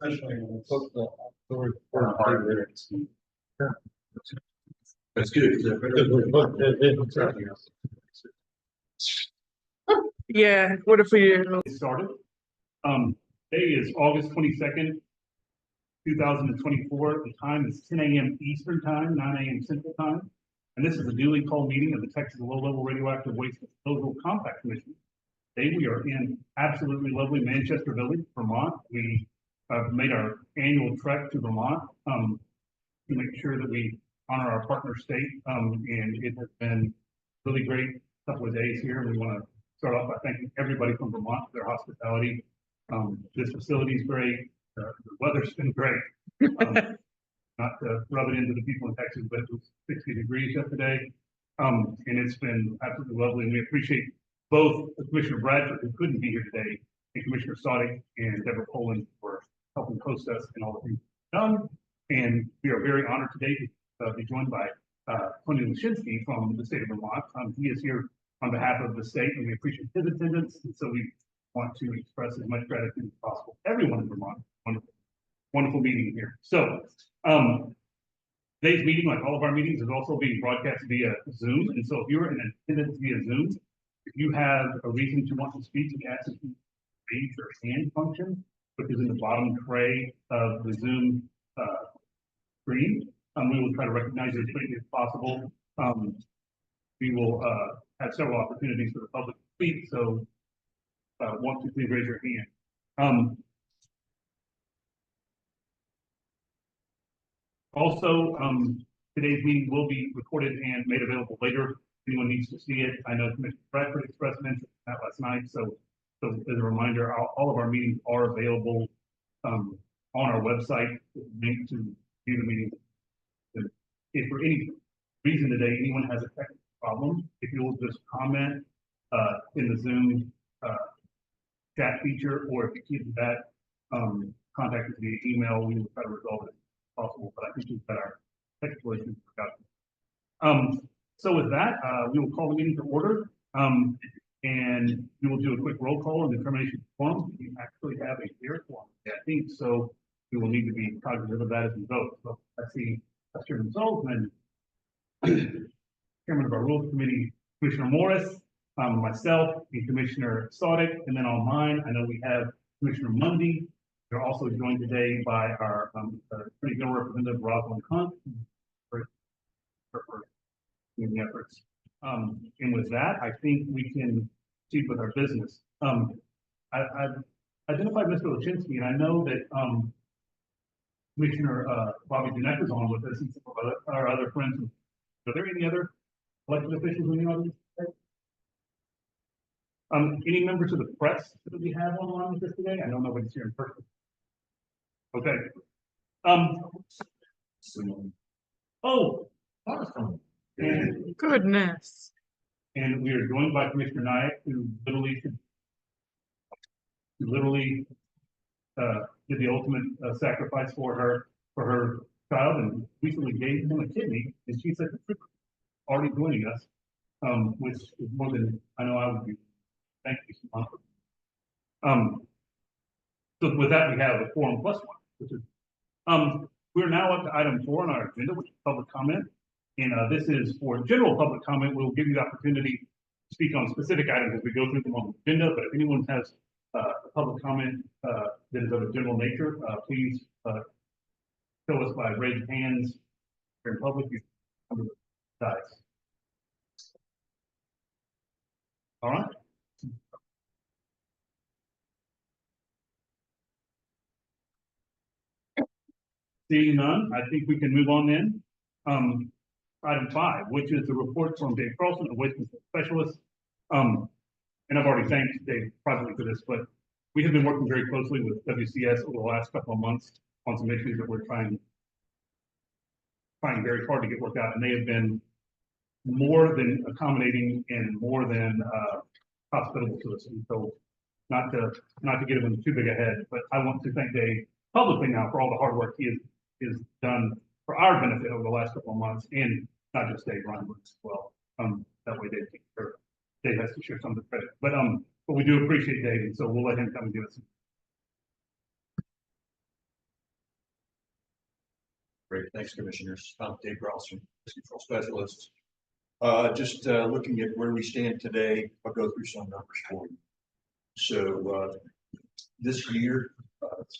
That's good. Yeah, what if we started. Today is August 22nd, 2024. The time is 10 a.m. Eastern Time, 9 a.m. Central Time. And this is a duly called meeting of the Texas Low-Level Radioactive Waste Disposal Compact Commission. Today we are in absolutely lovely Manchester Village, Vermont. We made our annual trek to Vermont to make sure that we honor our partner state. And it has been really great couple of days here. And we want to start off by thanking everybody from Vermont for their hospitality. This facility is great. The weather's been great. Not to rub it into the people in Texas, but it was 60 degrees yesterday. And it's been absolutely lovely. And we appreciate both Commissioner Bradford, who couldn't be here today, and Commissioner Sodick and Deborah Poland for helping host us and all the things done. And we are very honored today to be joined by Tony Lashinsky from the state of Vermont. He is here on behalf of the state, and we appreciate his attendance. And so we want to express as much gratitude as possible. Everyone in Vermont, wonderful meeting here. So today's meeting, like all of our meetings, is also being broadcast via Zoom. And so if you're in attendance via Zoom, if you have a reason to want to speak, we ask that you raise your hand function, which is in the bottom tray of the Zoom screen. We will try to recognize you as quickly as possible. We will have several opportunities for the public to speak, so want to please raise your hand. Also, today's meeting will be recorded and made available later. If anyone needs to see it, I know Commissioner Bradford expressed mention that last night, so as a reminder, all of our meetings are available on our website, link to view the meeting. If for any reason today anyone has a technical problem, if you'll just comment in the Zoom chat feature, or if you keep that, contact us via email, we will try to resolve it as possible. But I think we've got our technical issues forgotten. So with that, we will call the meeting to order, and we will do a quick roll call and determination of quorum. We actually have a clear quorum, I think, so we will need to be cognizant of that as we vote. So I see Chairman Sullivan, Chairman of our Rules Committee, Commissioner Morris, myself, and Commissioner Sodick, and then on mine, I know we have Commissioner Mundy. We're also joined today by our Attorney General Representative Rosalind Hunt for the efforts. And with that, I think we can proceed with our business. I've identified Mr. Lashinsky, and I know that Commissioner Bobby Dunek is on with us, and some of our other friends. Are there any other elected officials in the audience today? Any members of the press that we have online with us today? I know nobody's here in person. Okay. Oh, and goodness. And we are joined by Commissioner Nyack, who literally did the ultimate sacrifice for her child, and recently gave him a kidney. And she said, already joining us, which is more than I know I would be. Thank you so much. So with that, we have a quorum plus one, which is we're now up to item 4 on our agenda, which is public comment. And this is for general public comment. We'll give you the opportunity to speak on specific items as we go through them on the agenda. But if anyone has a public comment that is of a general nature, please show us by raised hands in public. You come to the dice. All right. Seeing none, I think we can move on then. Item 5, which is the report from Dave Carlson, a waste specialist. And I've already thanked Dave privately for this, but we have been working very closely with WCS over the last couple of months on some issues that we're trying very hard to get worked out, and they have been more than accommodating and more than hospitable to us. And so, not to get him too big ahead, but I want to thank Dave publicly now for all the hard work he has done for our benefit over the last couple of months, and not just Dave, Ryan as well. That way Dave has to share some of the credit. But we do appreciate Dave, and so we'll let him come and give us. Great, thanks, Commissioners. I'm Dave Carlson, Control Specialist. Just looking at where we stand today, I'll go through some numbers for you. So this year,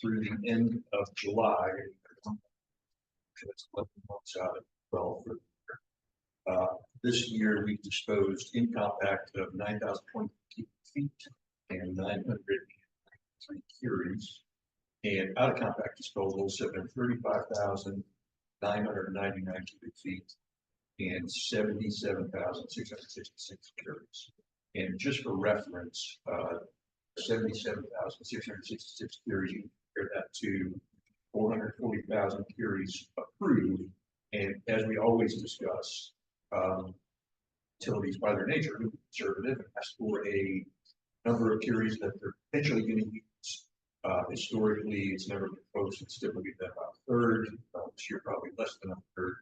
through the end of July, it's 11 months out of 12. This year, we disposed in compact of 9,020 cubic feet and 903 curies, and out of compact disposal, 735,999 cubic feet and 77,666 curies. And just for reference, 77,666 curies, you compare that to 440,000 curies approved. And as we always discuss, utilities by their nature, conservative, and ask for a number of curies that they're potentially going to use. Historically, it's never been close. It's typically been about a third. This year, probably less than a third.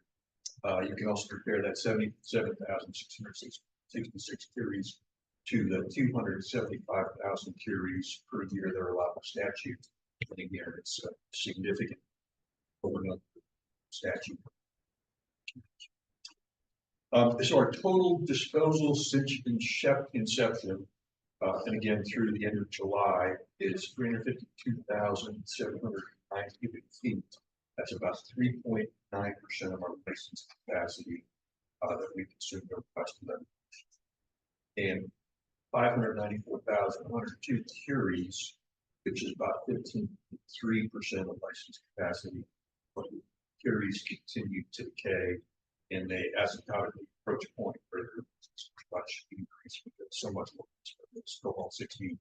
You can also compare that 77,666 curies to the 275,000 curies per year that are allowed by statute. And again, it's a significant over statute. So our total disposal since inception, and again through the end of July, is 352,709 cubic feet. That's about 3.9% of our licensed capacity that we consume over customer. And 594,102 curies, which is about 15.3% of licensed capacity. But curies continue to decay, and they asymptotically approach a point where there's much increase because so much more is still on 66.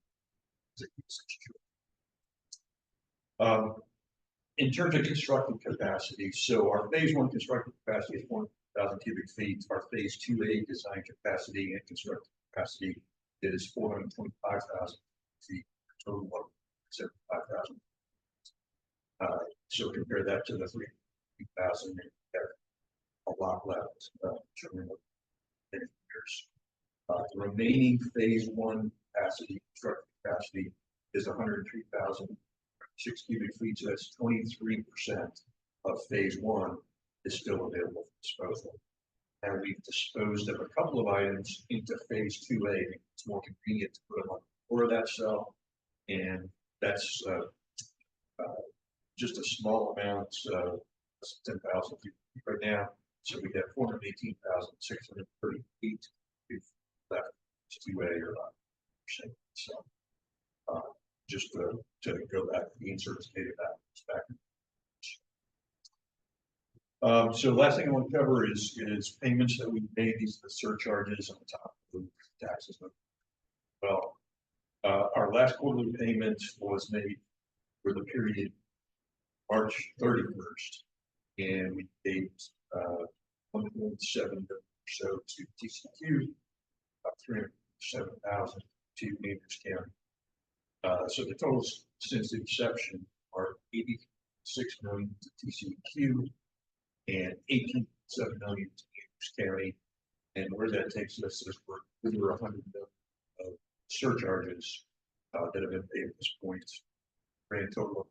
In terms of constructed capacity, so our phase one constructed capacity is 1,000 cubic feet. Our phase 2A design capacity and constructed capacity is 425,000 feet, total of 75,000. So compare that to the 3,000, a lot left during the years. The remaining phase one capacity, constructed capacity, is 103,006 cubic feet. So that's 23% of phase one is still available for disposal. And we've disposed of a couple of items into phase 2A. It's more convenient to put them on the floor of that cell, and that's just a small amount, 10,000 feet right now. So we have 418,630 feet. We've left 2A or not. So just to go back, the in-service data back. So last thing I want to cover is payments that we made. These are the surcharges on top of the taxes. Well, our last quarterly payment was made for the period March 31st, and we paid 1.7 million or so to TCQ, about 307,000 to Andrews County. So the totals since the inception are 86 million to TCQ and 18.7 million to Andrews County. And where that takes us is we're over 100 million of surcharges that have been paid at this point. Grand total of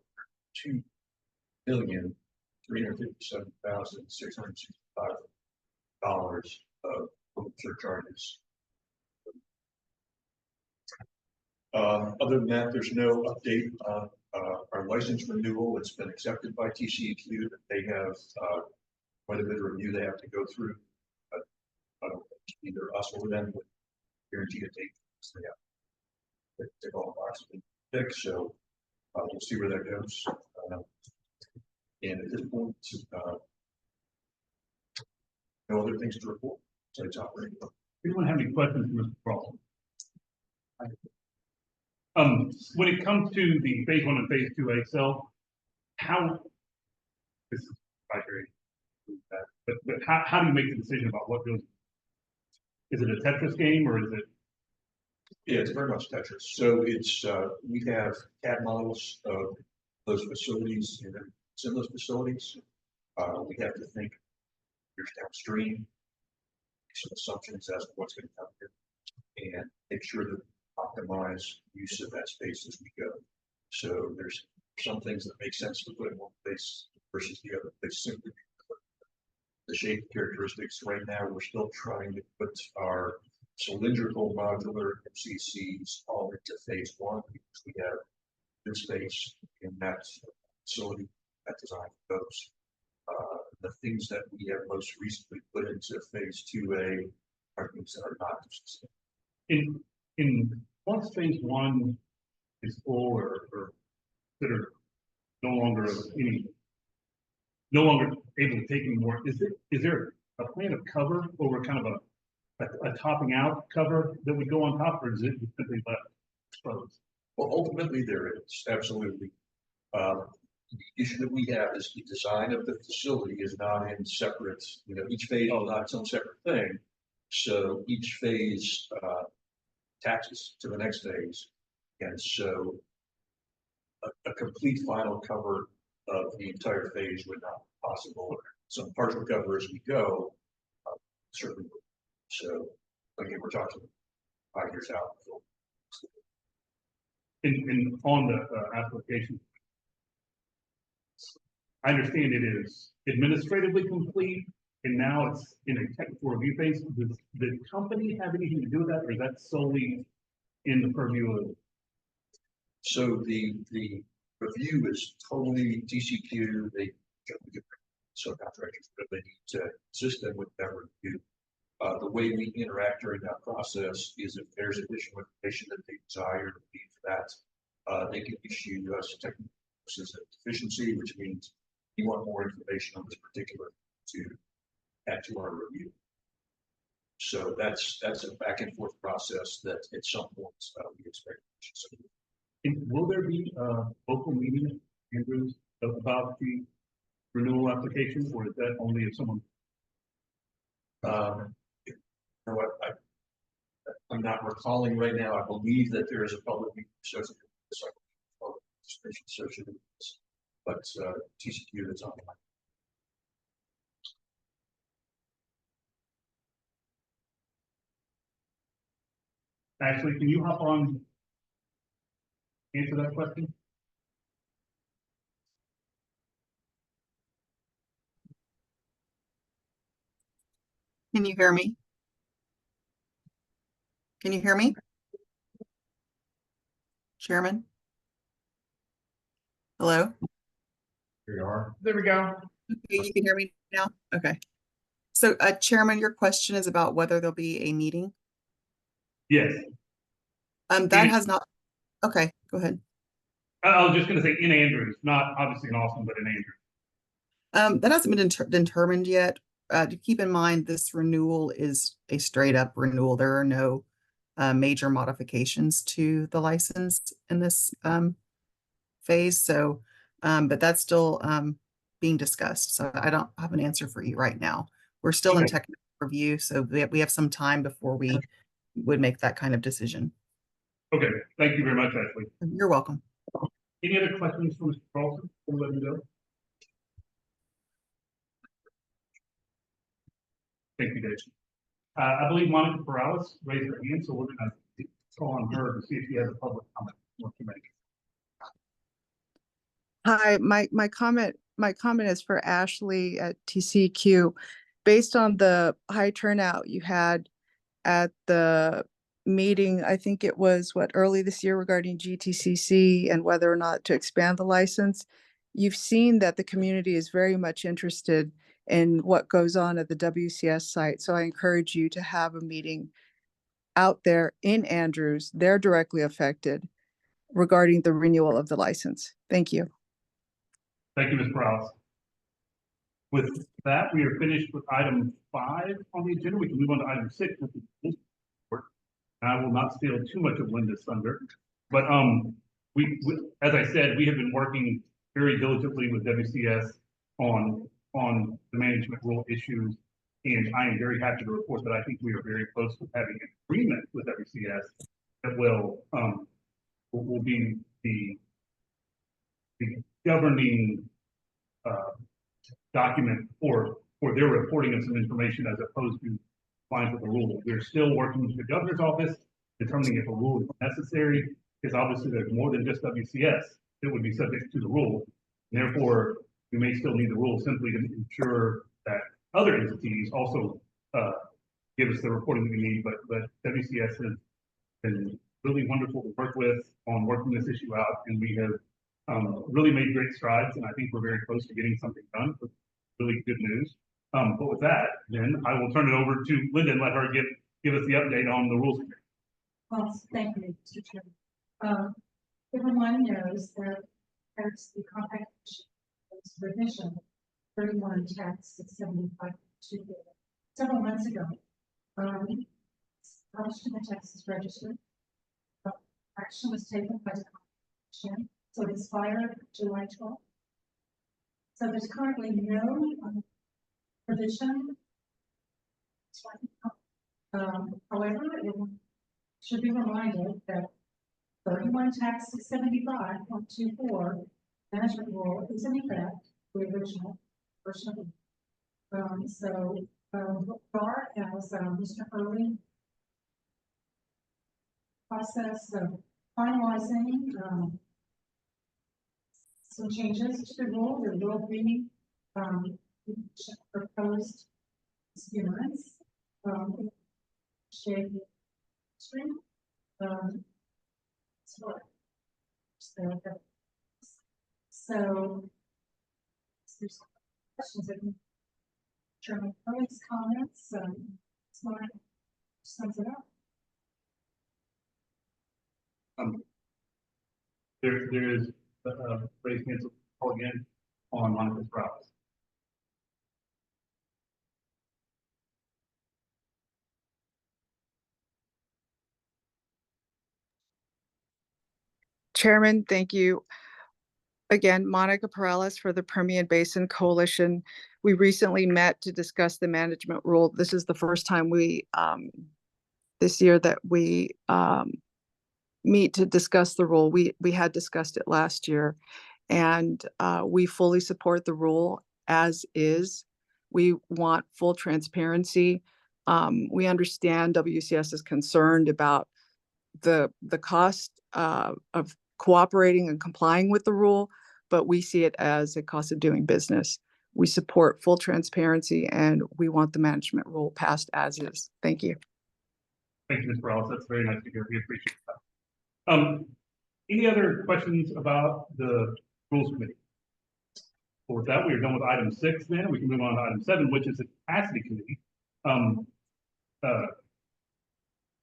$2,357,665 of surcharges. Other than that, there's no update on our license renewal. It's been accepted by TCEQ that they have quite a bit of review they have to go through. I don't think either us or them would guarantee a date. So yeah, they all boxes and fixed. So we'll see where that goes. And at this point, no other things to report. So it's operating. Anyone have any questions for Mr. Carlson? When it comes to the phase one and phase 2A cell, this is criteria, but how do you make the decision about what goes? Is it a Tetris game or is it? Yeah, it's very much Tetris. So it's we have CAD models of those facilities and in those facilities. We have to think years downstream, some assumptions as to what's going to come here, and make sure that optimize use of that space as we go. So there's some things that make sense to put in one place versus the other place simply the shape characteristics. Right now, we're still trying to put our cylindrical modular MCCs all into phase one because we have good space in that facility, that design for those. The things that we have most recently put into phase 2A are things that are not consistent. Once phase one is full or that are no longer able to take anymore, is there a plan of cover over kind of a topping out cover that would go on top, or is it simply left exposed? Well, ultimately there is, absolutely. The issue that we have is the design of the facility is not in separate, each phase is not its own separate thing. So each phase attaches to the next phase. And so a complete final cover of the entire phase would not be possible. Some partial cover as we go, certainly would. So again, we're talking 5 years out. In on the application, I understand it is administratively complete, and now it's in a technical review phase. Does the company have anything to do with that, or is that solely in the purview of? So the review is totally TCQ. They subcontractors, but they need to assist them with that review. The way we interact during that process is if there's additional information that they desire to need for that, they can issue us technical notices of deficiency, which means you want more information on this particular to add to our review. So that's a back and forth process that at some point we expect. And will there be a local meeting, Andrews, about the renewal application, or is that only if someone? You know what, I'm not recalling right now. I believe that there is a public meeting associated with this, but TCQ is online. Ashley, can you hop on? Answer that question. Can you hear me? Can you hear me? Chairman? Hello? Here you are. There we go. Okay, you can hear me now? Okay. So, Chairman, your question is about whether there'll be a meeting? Yes. That has not, okay, go ahead. I was just going to say in Andrews, not obviously in Austin, but in Andrews. That hasn't been determined yet. To keep in mind, this renewal is a straight up renewal. There are no major modifications to the license in this phase. So, but that's still being discussed. So I don't have an answer for you right now. We're still in technical review, so we have some time before we would make that kind of decision. Okay, thank you very much, Ashley. You're welcome. Any other questions for Mr. Carlson? We'll let him go. Thank you, Dave. I believe Monica Perales raised her hand, so we're going to call on her to see if she has a public comment to make. Hi, my comment is for Ashley at TCQ. Based on the high turnout you had at the meeting, I think it was early this year regarding GTCC and whether or not to expand the license. You've seen that the community is very much interested in what goes on at the WCS site. So I encourage you to have a meeting out there in Andrews. They're directly affected regarding the renewal of the license. Thank you. Thank you, Ms. Perales. With that, we are finished with item 5 on the agenda. We can move on to item 6, which is this report. I will not steal too much of Linda's thunder, but we, as I said, we have been working very diligently with WCS on the management rule issues, and I am very happy to report that I think we are very close to having an agreement with WCS that will be the governing document for their reporting of some information as opposed to compliance with the rule. We're still working with the governor's office, determining if a rule is necessary, because obviously there's more than just WCS that would be subject to the rule. And therefore, we may still need the rule simply to ensure that other entities also, give us the reporting that we need, but WCS has been really wonderful to work with on working this issue out, and we have really made great strides, and I think we're very close to getting something done. With really good news. But with that, then I will turn it over to Linda and let her give us the update on the rules committee. Well, thank you, Mr. Chairman. Everyone knows that there's the compact revision 31 tax 675 several months ago. Published in the Texas Register. Action was taken by the Commission, so it expired July 12th. So there's currently no provision. However, it should be reminded that 31 tax 675.24 management rule is in effect, the original version of it. So, far as Mr. Hurley process of finalizing some changes to the rule, there will be proposed experience shape stream. So there's questions that Chairman Hurley's comments, smart sums it up. There is raised hands call again on Monica's browse. Chairman, thank you. Again, Monica Perales for the Permian Basin Coalition. We recently met to discuss the management rule. This is the first time this year that we meet to discuss the rule. We had discussed it last year, and we fully support the rule as is. We want full transparency. We understand WCS is concerned about the cost of cooperating and complying with the rule, but we see it as a cost of doing business. We support full transparency, and we want the management rule passed as is. Thank you. Thank you, Ms. Perales. That's very nice to hear. We appreciate that. Any other questions about the rules committee? Well, with that, we are done with item 6 then. We can move on to item 7, which is the capacity committee.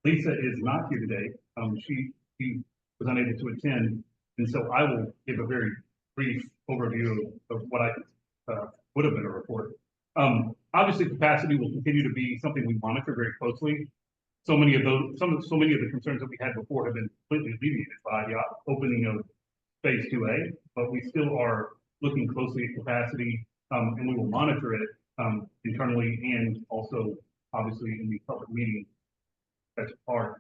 Lisa is not here today. She was unable to attend, and so I will give a very brief overview of what I would have been a report. Obviously, capacity will continue to be something we monitor very closely. So many of the concerns that we had before have been completely alleviated by the opening of phase 2A, but we still are looking closely at capacity, and we will monitor it internally and also obviously in the public meeting. That's a large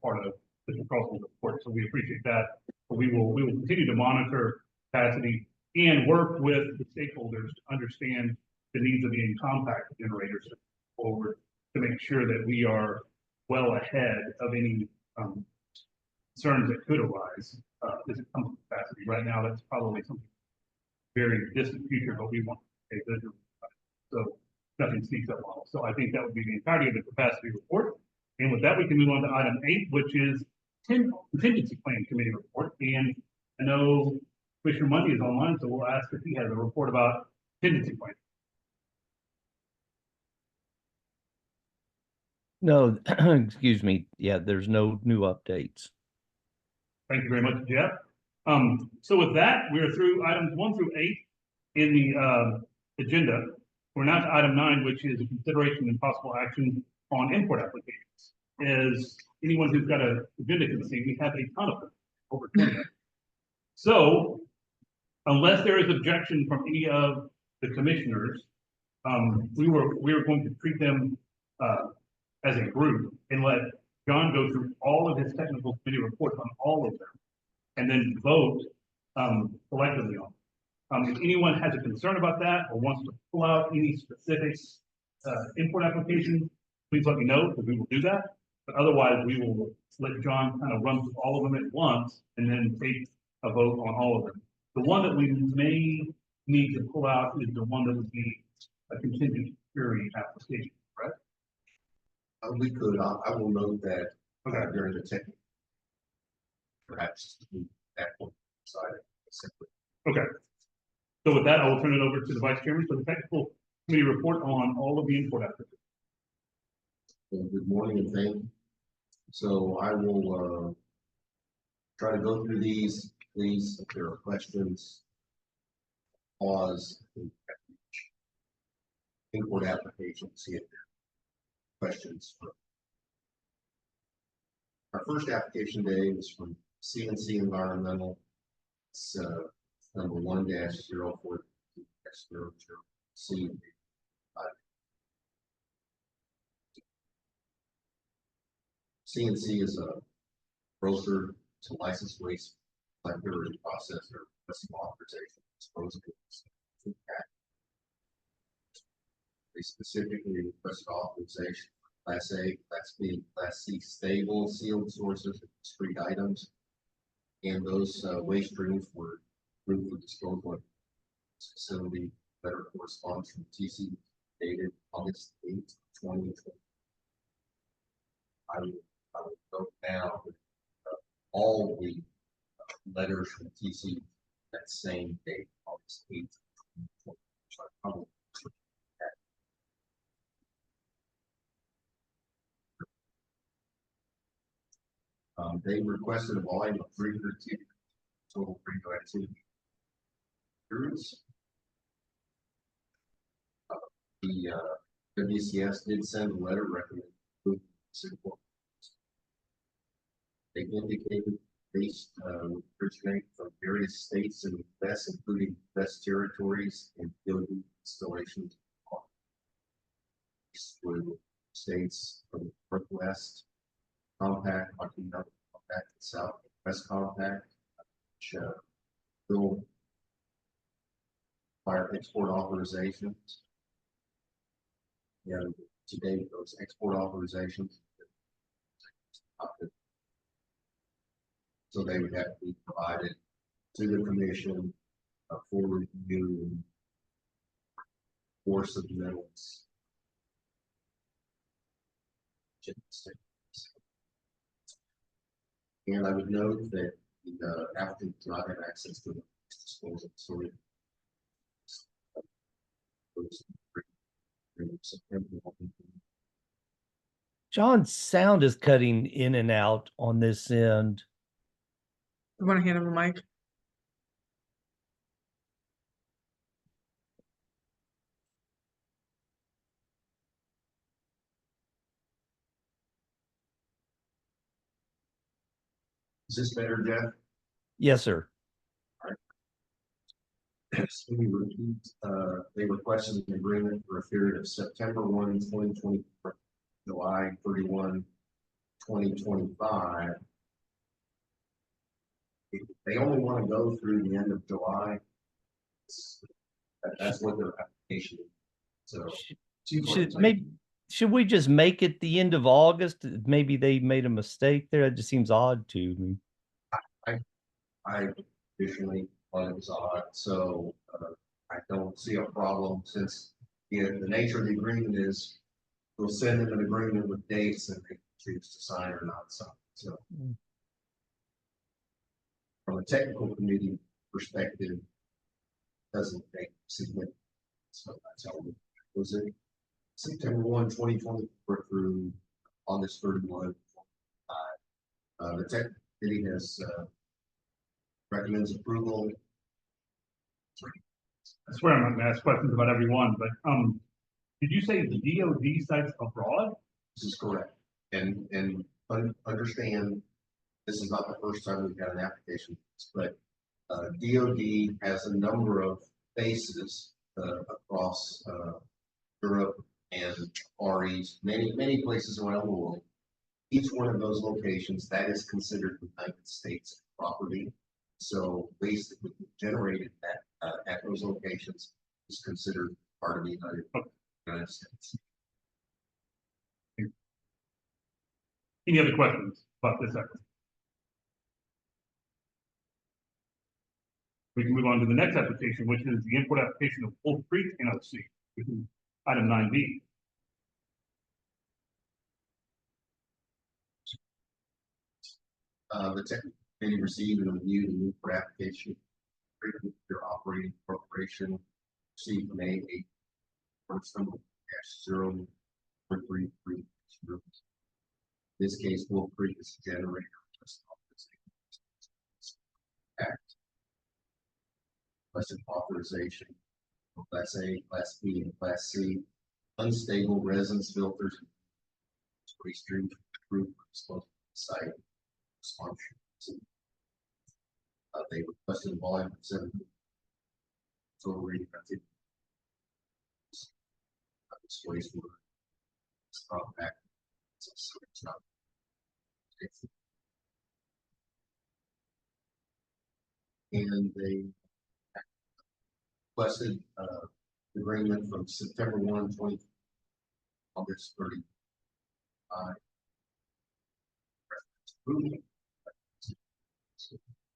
part of Mr. Carlson's report. So we appreciate that. But we will continue to monitor capacity and work with the stakeholders to understand the needs of the compact generators forward to make sure that we are well ahead of any concerns that could arise as it comes to capacity. Right now, that's probably something very distant future, but we want to pay attention. So nothing sneaks up on us. So I think that would be the entirety of the capacity report. And with that, we can move on to item 8, which is contingency plan committee report. And I know Commissioner Mundy is online, so we'll ask if he has a report about contingency plan. No, excuse me. Yeah, there's no new updates. Thank you very much, Jeff. So with that, we are through items 1 through 8 in the agenda. We're now to item 9, which is a consideration and possible action on import applications. As anyone who's got an agenda can see, we have a ton of them, over 20. So unless there is objection from any of the commissioners, we were going to treat them as a group and let John go through all of his technical committee reports on all of them and then vote collectively on them. If anyone has a concern about that or wants to pull out any specific import application, please let me know, because we will do that. But otherwise, we will let John kind of run through all of them at once and then take a vote on all of them. The one that we may need to pull out is the one that would be a contingent query application, right? We could, I will note that Okay, during the tech. Perhaps that one side. Simply. okay. So with that, I will turn it over to the vice chairman for the technical committee report on all of the import applications. Well, good morning and thank you. So I will, try to go through these, please, if there are questions. Pause. Import application, see if there are questions. Our first application today was from CNC Environmental. It's, number 1-04-00C. CNC is a broker to license waste collector and processor, requesting authorization, disposal. They specifically requested authorization for Class A, Class B, Class C stable sealed sources of discrete items. And those waste streams were approved for disposal at this facility. Letter corresponds from TC dated August 8th, 2020. I will note now that all the letters from TC that same date, August 8th, 2020. So I probably they requested a volume of 300 cubic total radioactivity. The WCS did send a letter recommending support. They indicated these originate from various states in the U.S., including U.S. territories and DoD installations. These were states from the Northwest Compact, Rocky Mountain Compact, and Southwest Compact, which will require export authorizations. And today, those export authorizations, so they would have to be provided to the commission for review and for submittals. And I would note that the applicant does not have access to the disposal, so it John's sound is cutting in and out on this end. You want to hand him a mic? Is this better, Jeff? Yes, sir. Let me repeat, they requested an agreement for a period of September 1, 2020, July 31, 2025. If they only want to go through the end of July, that's what their application is. So Should we just make it the end of August? Maybe they made a mistake there. It just seems odd to me. I additionally thought it was odd, so I don't see a problem since the nature of the agreement is we'll send them an agreement with dates and they choose to sign or not sign. So from a technical committee perspective, doesn't make significant. So that's how it was it. September 1, 2024 through August 31. The tech committee has recommends approval. I swear I'm not gonna ask questions about everyone, but did you say the DoD sites abroad? This is correct. And understand, this is not the first time we've had an application, but DoD has a number of bases across Europe and Far East, many places around the world. Each one of those locations, that is considered United States property. So waste that would be generated at those locations is considered part of the United States. Any other questions about this effort? We can move on to the next application, which is the import application of Wolf Creek NOC, which is Item nine B. The technical committee received and reviewed a new for application. Their operating corporation received May 8th. First number -0.33. This case will create this generator. Act. Requested authorization for Class A, Class B, and Class C unstable resins filters. Waste stream group site. They requested a volume of 7 total radioactive. This wastewater is compact. So it's not. And they requested agreement from September 1, 20, August 30.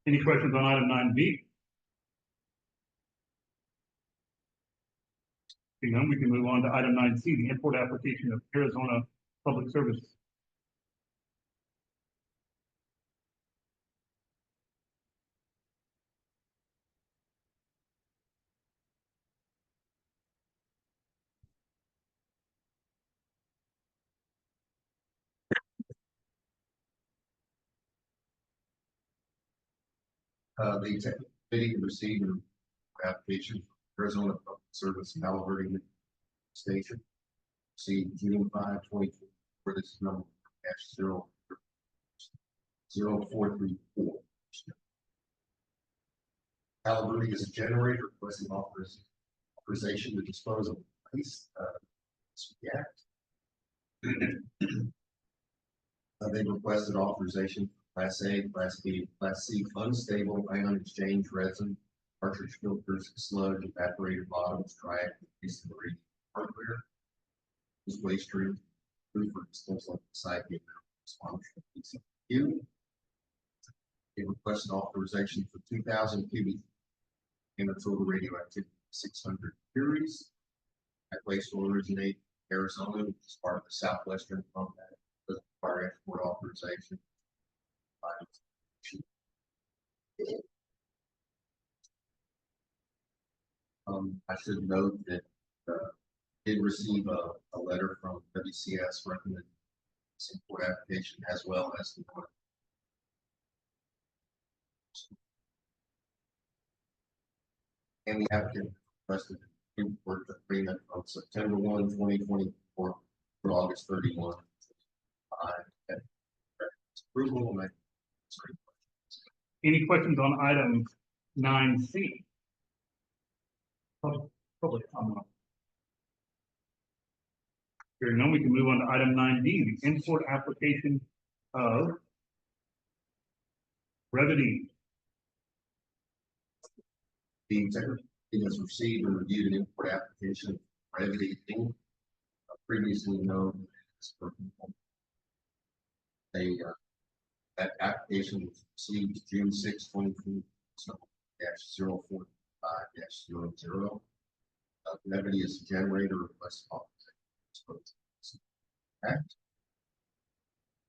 Any questions on item nine B? Seeing none, we can move on to item nine C, the import application of Arizona Public Services. The technical committee received an application for Arizona Public Service Palo Station. See June 5, 2024 for this number -00434. Palo Verde is a generator requesting authorization to dispose of waste. They requested authorization for Class A, Class B, Class C unstable ion exchange resin, cartridge filters, sludge, evaporated bottoms, dry active hardware. This waste stream, food for disposal of the site, sponsorship. They requested authorization for 2,000 cubic and a total radioactivity 600 curies. That waste will originate in Arizona, which is part of the southwestern compact. Doesn't require export authorization. I should note that did receive a letter from WCS recommending this import application as well as the one. And the applicant requested an import agreement from September 1, 2024 through August 31. Approval. Any questions on item nine C? Public comment. Hearing none, we can move on to item nine D, the import application of Revity. The executive has received and reviewed an import application for Revity Inc., previously known as that application was received June 6, 2024, -045-00. Revity is a generator request authorization. Act.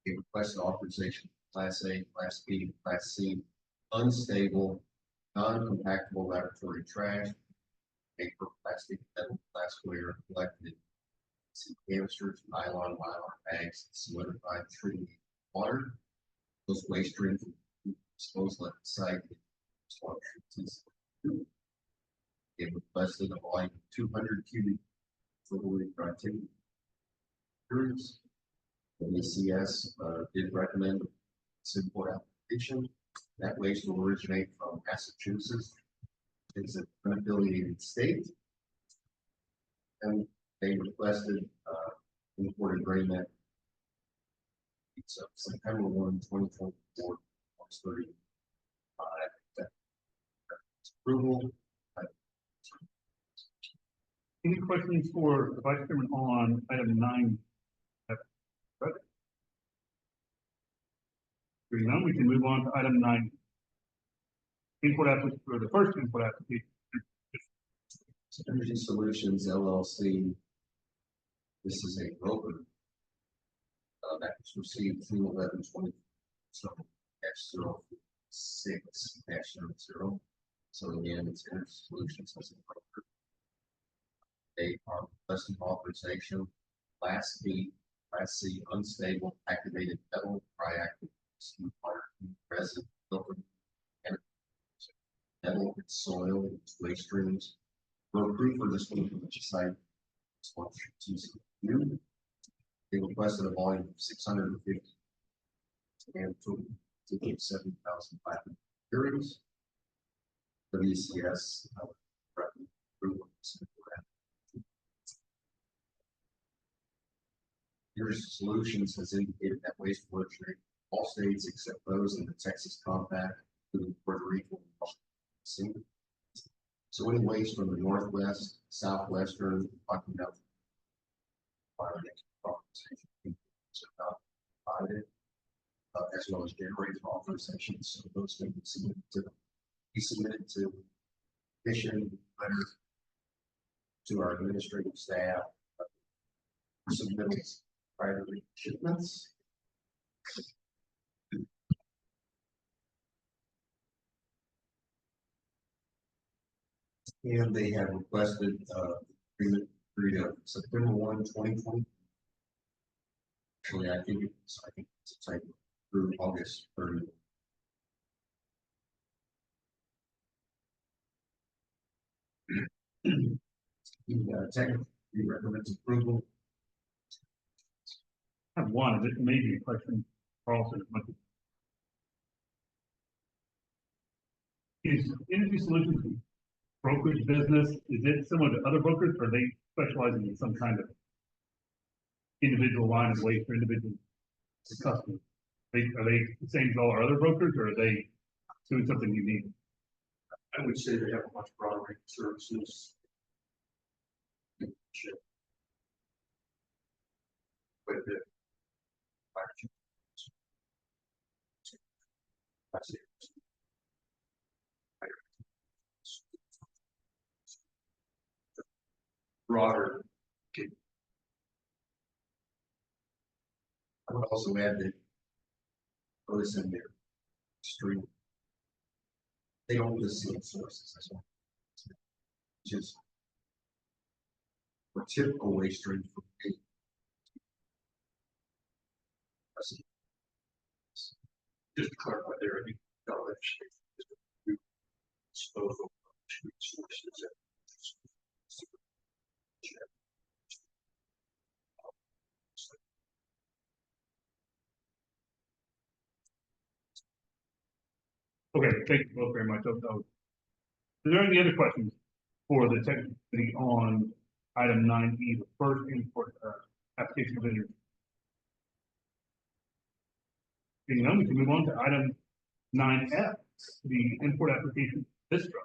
A request authorization for Class A, Class B, Class C unstable, non-compactable laboratory trash, paper, plastic, metal, glassware, collected canisters, nylon bags, solidified treated water. Those waste streams disposal at the site. It requested a volume of 200 cubic total radioactivity. The ACS did recommend this import application. That waste will originate from Massachusetts. It's an unaffiliated state. And they requested import agreement. It's September 1, 2024, August 30. Approval. Any questions for the Vice Chairman on item nine? Hearing none, we can move on to item nine. Import application, or the first import application. Energy Solutions LLC This is a broker. That was received through 11/20, so -06-00. So again, it's Energy Solutions as a broker. They are requesting authorization, Class B, Class C, unstable, activated metal, triactive, resin, filter, and metal, and soil, and waste streams. We're approved for this one from the site. They requested a volume of 650 and to get 7,500 curies. WCS recommend approval. Energy Solutions has indicated that wastewater treatment all states except those in the Texas Compact, including Puerto Rico and Washington. So any waste from the northwest, southwestern, Rocky Mountain, as well as generated authorizations, so those things be submitted to commission letter to our administrative staff. Submittals prior to shipments. And they have requested agreement period of September 1, 2020. Actually, I think it's a type through August 30. The technical recommends approval. I have one, this may be a question, Carlson. Is Energy Solutions brokerage business, is it similar to other brokers, or are they specializing in some kind of individual line of waste or individual customers? Are they the same as all our other brokers, or are they doing something unique? I would say they have a much broader range of services. Quite a bit. Broader. I would also add that those in their stream, they don't list the sources as well. Just for typical waste stream for me. Just to clarify there, I mean, disposal of street sources. Okay, thank you both very much. Is there any other questions for the tech committee on item 9E, the first import application of energy? Being none, we can move on to item 9F, the import application Vistra.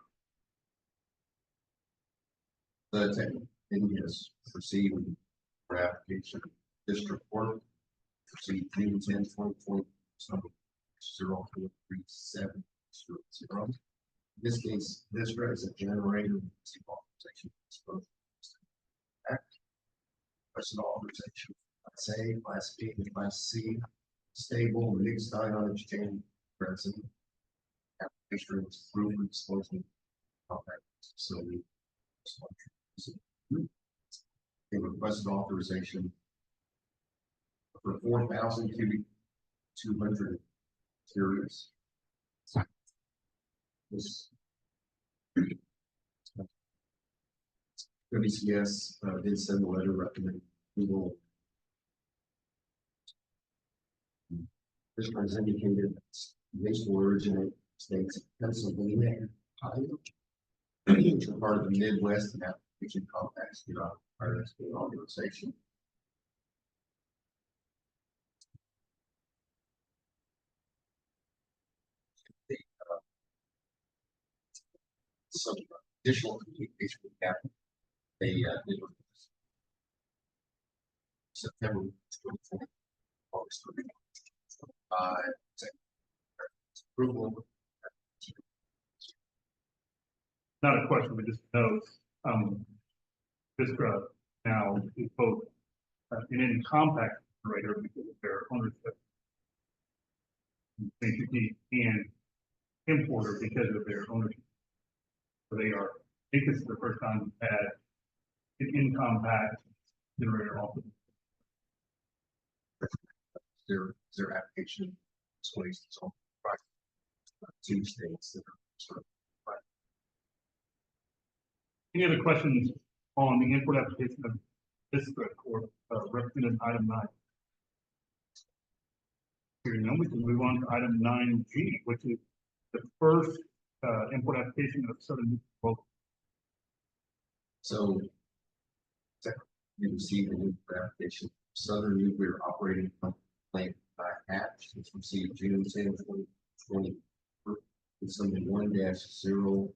The technical committee has received for application district work. Received June 10, 2020, number 043700. In this case, this is a generator authorization. Question authorization, Class A, Class B, and Class C, stable, mixed ion exchange present. Application is approved and disposal compact facility. They requested authorization for 4,000 cubic 200 curies. This WCS did send a letter recommending approval. This was indicated waste will originate states of Pennsylvania and Ohio, which are part of the Midwest and application compacts throughout our organization. Some additional communication with Captain. They did September 24th, August 25, approval. Not a question, but just note, Vistra now is both in any compact generator because of their ownership. Basically, and importer because of their ownership. So they are, I think this is the first time we've had an in compact generator offer. Their application displays its own product. Two states that are sort of. Any other questions on the import application of this or represented item 9? Hearing none, we can move on to item 9G, which is the first import application of Southern Local. So. We received a new application, Southern Nuclear Operating Company Plant by Hatch, which received June 10, 2020. With some 1-0.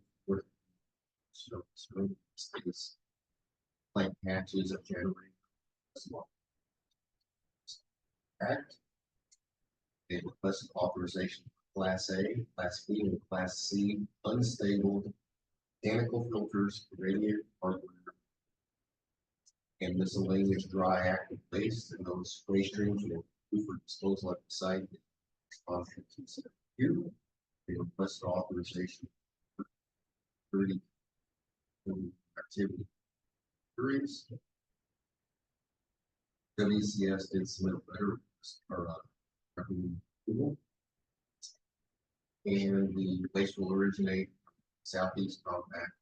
States plant hatches of generating. Act. They requested authorization for Class A, Class B, and Class C unstable mechanical filters, radiator hardware, and miscellaneous dry active waste, and those waste streams will be for disposal at the site. They requested authorization for 30 activity periods. WCS did submit a letter or recommending approval. And the waste will originate from southeast compact.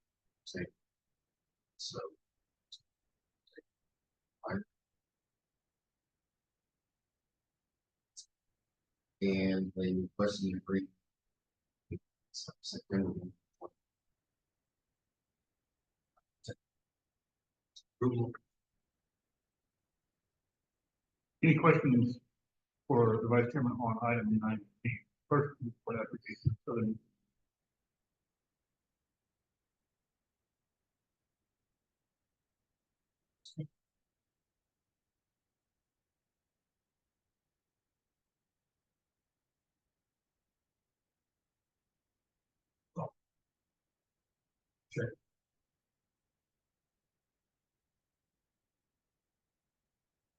So. And they requested an agreement. September 1. Approval. Any questions for the Vice Chairman on item 9B? First, import application of Southern.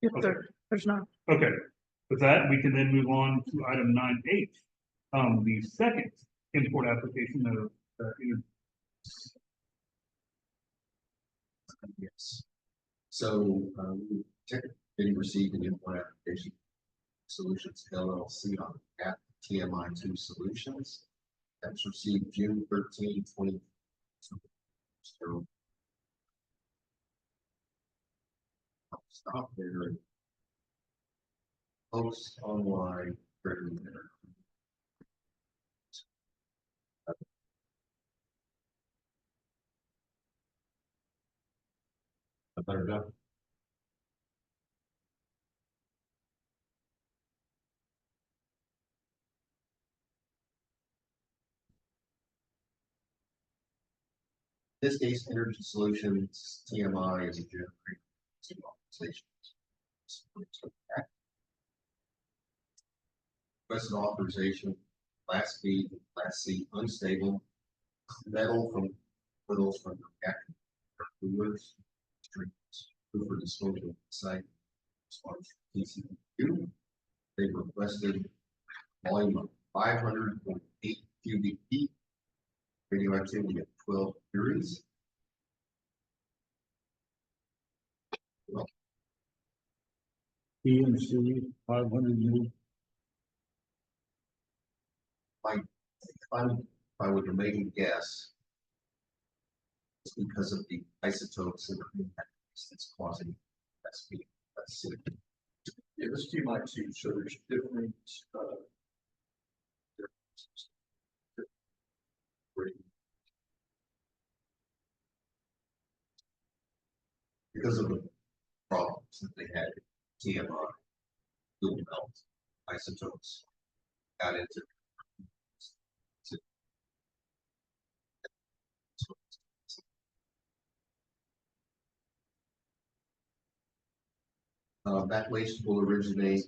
If Okay. there's not. Okay, with that, we can then move on to item 9H. The second import application of Yes. So, we technically received an import application. Solutions LLC on at TMI2 Solutions. That was received June 13, 20. So, I'll stop there. And post online. There. I better go. This case, Energy Solutions, TMI is a generator organization. Requested authorization, Class B, Class C, unstable, metal from metals from the reactor coolers, streams, for disposal of the site. As far as TCU, they requested volume of 500.8 cubic feet, radioactivity of 12 degrees. PMC 500 mil. If I were to make a guess, it's because of the isotopes that are in that that's causing that speed. That's it. Yeah, this team might see, so there's different, Because of the problems that they had, TMI, fuel melt, isotopes, got into. That waste will originate,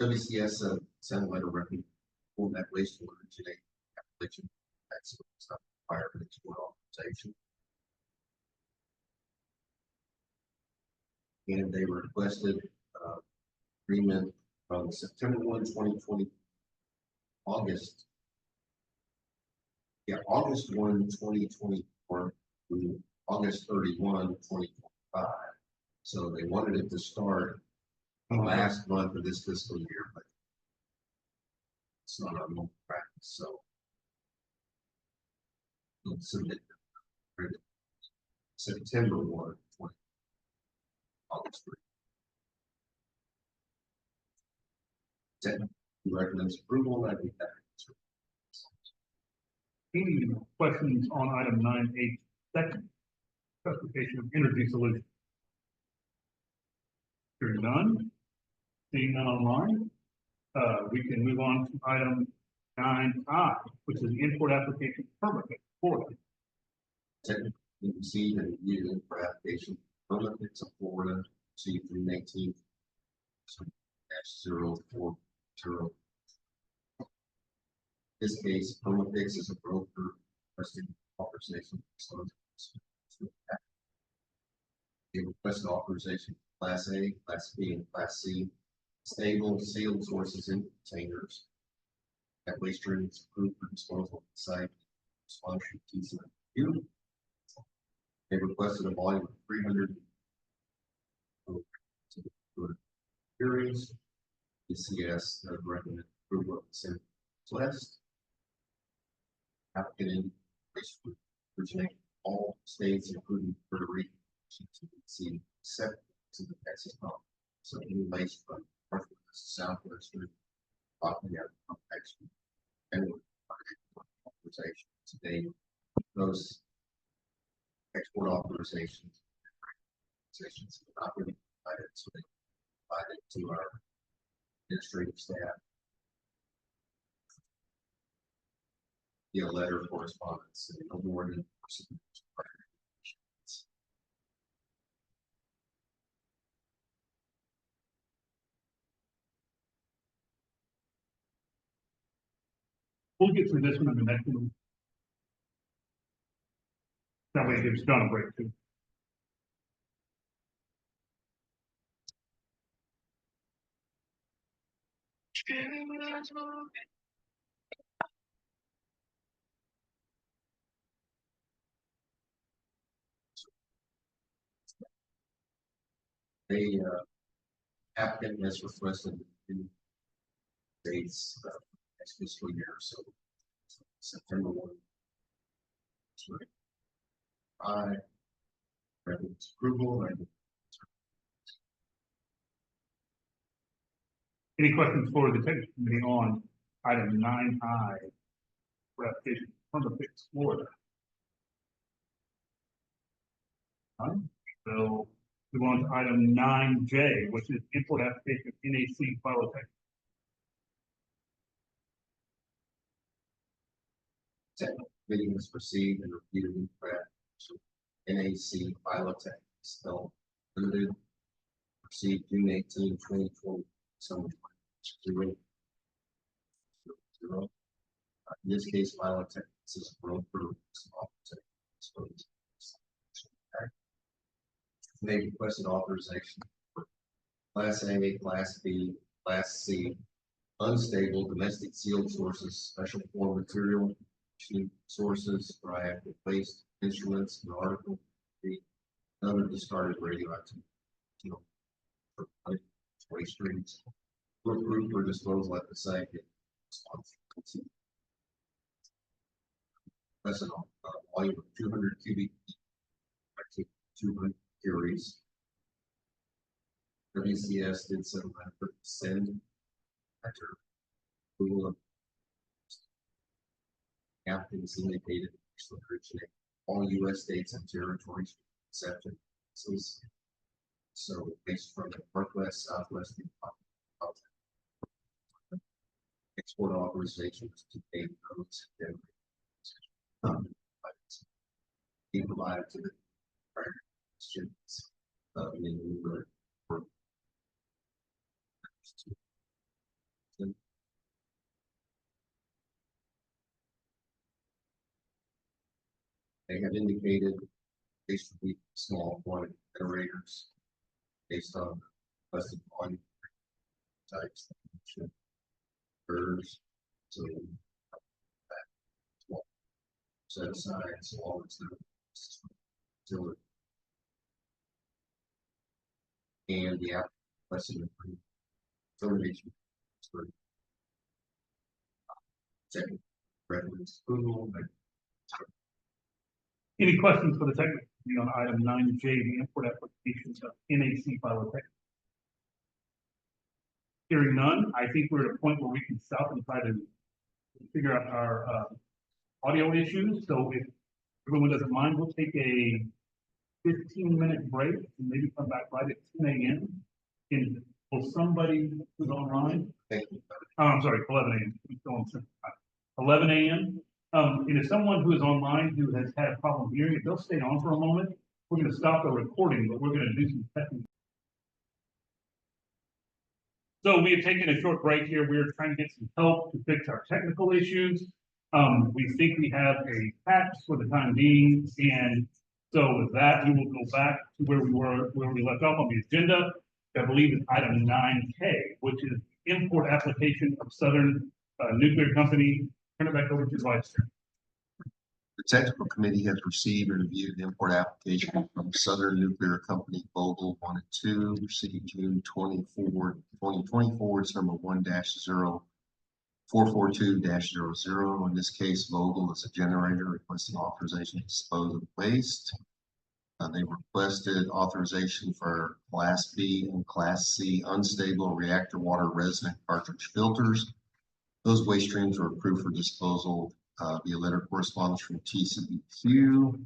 WCS sent a letter recommending that waste will originate application. That's not required for the authorization. And they requested, agreement from September 1, 2020, August. Yeah, August 1, 2024, through August 31, 2025. So they wanted it to start the last month of this fiscal year, but it's not our normal practice, so. We'll submit September 1, 20, August 3. Technically recommends approval, and I think that. Any questions on item 9H, second specification of energy solution? Hearing none, seeing none online, we can move on to item 9I, which is the import application permit for Technically received and reviewed for application permit to Florida, received June 18th. -040. This case, Permafix is a broker requesting authorization. They requested authorization for Class A, Class B, and Class C, stable sealed sources in containers. That waste stream is approved for disposal at the site. Sponsored TC. They requested a volume of 300 series. DCS recommended approval of the same request. Applicant originate all states, including Puerto Rico, see except to the Texas pump. So any waste from northwest to southwest, talking about action and authorization today, those export authorizations have not been provided, so they provided to our administrative staff via letter of correspondence and no more than. We'll get through this one in the next one. That way it gives John a break too. They, applicant has requested in dates, next fiscal year, so September 1. Sorry. I recommend approval and Any questions for the technical committee on item 9I? For application Permafix Florida. None? So we go on to item 9J, which is import application of NAC Biotech. technical committee has received and reviewed NAC Biotech spelled limited. Received June 18, 2020. So 0. In this case, Biotech is a broker. They requested authorization for Class A, Class B, Class C, unstable domestic sealed sources, special form material, sources, radioactive waste, instruments, and article, the other discarded radioactive waste streams. Were approved for disposal at the site. That's a volume of 200 cubic feet, 200 curies. WCS did some send after approval of applicants indicated originate all U.S. states and territories except Texas. So based from the northwest, southwest, export authorizations to pay codes and be provided to the students. They have indicated they should be small quantity generators. based on listed volume types. Birds, so that set aside so long as the facility and the applicant determination for second reference approval. Any questions for the technical committee on item 9J, the import applications of NAC Pyrotechnics? Hearing none, I think we're at a point where we can stop and try to figure out our audio issues. So if everyone doesn't mind, we'll take a 15-minute break and maybe come back right at 10 a.m. And will somebody who's online? Thank you. Oh, I'm sorry, 11 a.m. We're still on Central Time. 11 a.m. And if someone who is online who has had a problem hearing, if they'll stay on for a moment, we're going to stop the recording, but we're going to do some technical. So we have taken a short break here. We're trying to get some help to fix our technical issues. We think we have a patch for the time being. And so with that, we will go back to where we left off on the agenda. I believe it's item 9K, which is import application of Southern Nuclear Company. Turn it back over to the vice chair. The technical committee has received and reviewed the import application from Southern Nuclear Company Vogel 1 and 2, received June 24, 2024. It's number 1-442-00. In this case, Vogel is a generator requesting authorization to dispose of waste. They requested authorization for Class B and Class C unstable reactor water resonant cartridge filters. Those waste streams were approved for disposal via letter correspondence from TCEQ.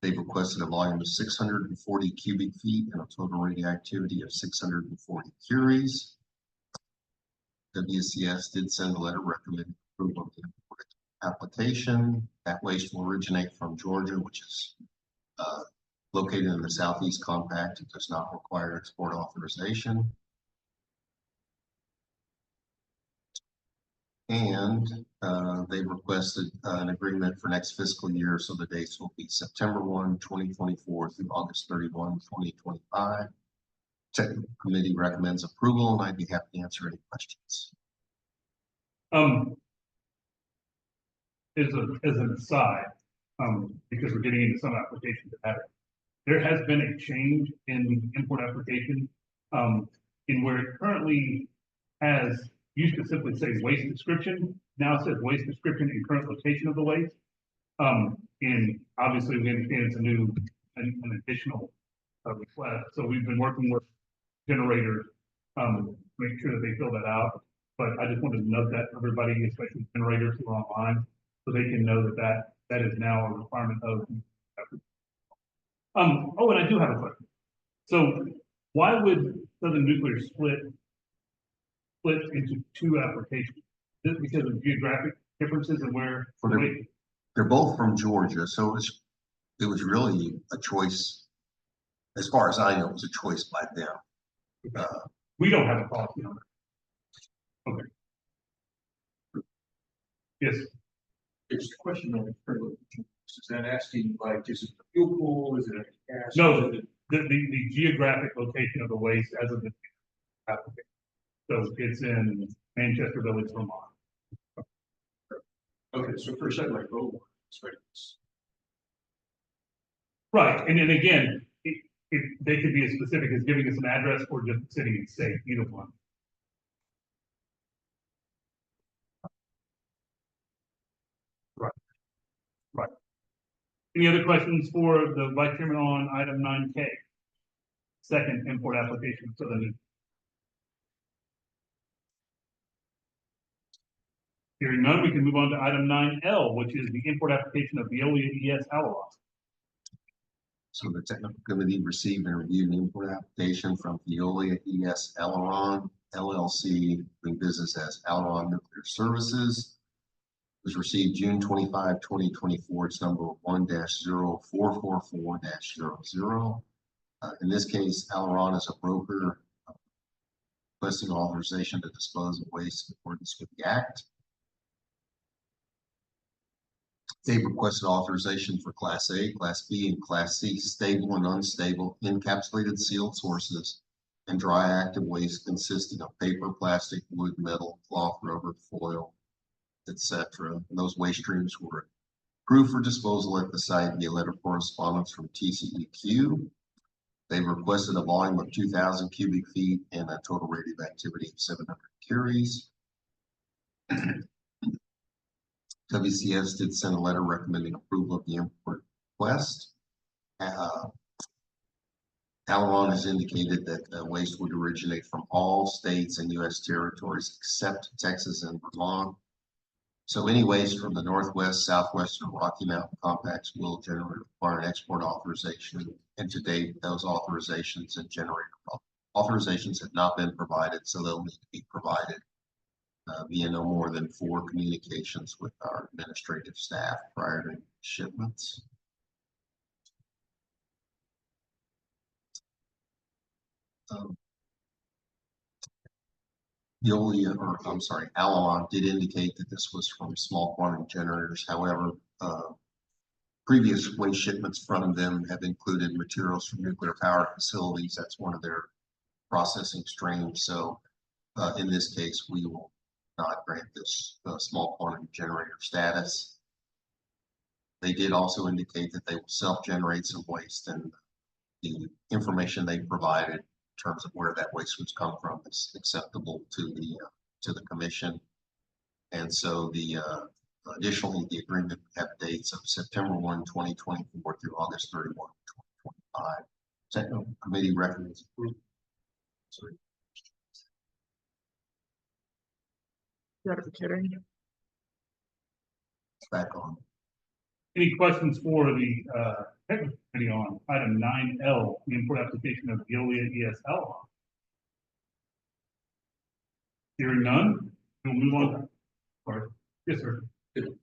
They've requested a volume of 640 cubic feet and a total radioactivity of 640 curies. WCS did send a letter recommending approval of the application. That waste will originate from Georgia, which is located in the Southeast Compact. It does not require export authorization. And they requested an agreement for next fiscal year, so the dates will be September 1, 2024 through August 31, 2025. Technical committee recommends approval, and I'd be happy to answer any questions. As an aside, because we're getting into some applications that have it, there has been a change in the import application in where it currently used to simply say waste description. Now it says waste description and current location of the waste. And obviously we understand it's an additional request. So we've been working with generators to make sure that they fill that out. But I just wanted to note that for everybody, especially generators who are online, so they can know that is now a requirement of. Oh, and I do have a question. So why would Southern Nuclear split into two applications? Is it because of geographic differences and where? Well, they're both from Georgia, so it was really a choice. As far as I know, it was a choice by them. We don't have a policy on it. Okay. Yes. It's a question of is that asking like, is it the fuel pool? Is it a gas? No, the geographic location of the waste as of the application. So it's in Manchester Village, Vermont. Okay, so for a second, like, oh, Right, and then again, they could be as specific as giving us an address or just sitting in state, either one. Right. Right. Any other questions for the vice chairman on item 9K? Second import application for the. Hearing none, we can move on to item 9L, which is the import application of Veolia ES Alaron. So the technical committee received and reviewed an import application from Veolia ES Alaron LLC, doing business as Alaron Nuclear Services. It was received June 25, 2024. It's number 1-0444-00. In this case, Alaron is a broker requesting authorization to dispose of waste in accordance with the Act. They requested authorization for Class A, Class B, and Class C stable and unstable encapsulated sealed sources and dry active waste consisting of paper, plastic, wood, metal, cloth, rubber, foil, etc. And those waste streams were approved for disposal at the site via letter of correspondence from TCEQ. They requested a volume of 2,000 cubic feet and a total radioactivity of 700 curies. WCS did send a letter recommending approval of the import request. Alaron has indicated that the waste would originate from all states and U.S. territories except Texas and Vermont. So any waste from the Northwest, Southwest, or Rocky Mountain compacts will generally require an export authorization. And to date, those authorizations and generator authorizations have not been provided, so they'll need to be provided via no more than 4 communications with our administrative staff prior to shipments. Alaron did indicate that this was from small quantity generators. However, previous waste shipments from them have included materials from nuclear power facilities. That's one of their processing streams. So in this case, we will not grant this small quantity generator status. They did also indicate that they will self-generate some waste, and the information they provided in terms of where that waste was come from is acceptable to the commission. And so additionally, the agreement have dates of September 1, 2024 through August 31, 2025. Technical committee recommends approval. Sorry. You gotta be kidding. Back on. Any questions for the technical committee on item 9L, the import application of Veolia ESL? Hearing none, we'll move on. Sorry. Yes, sir.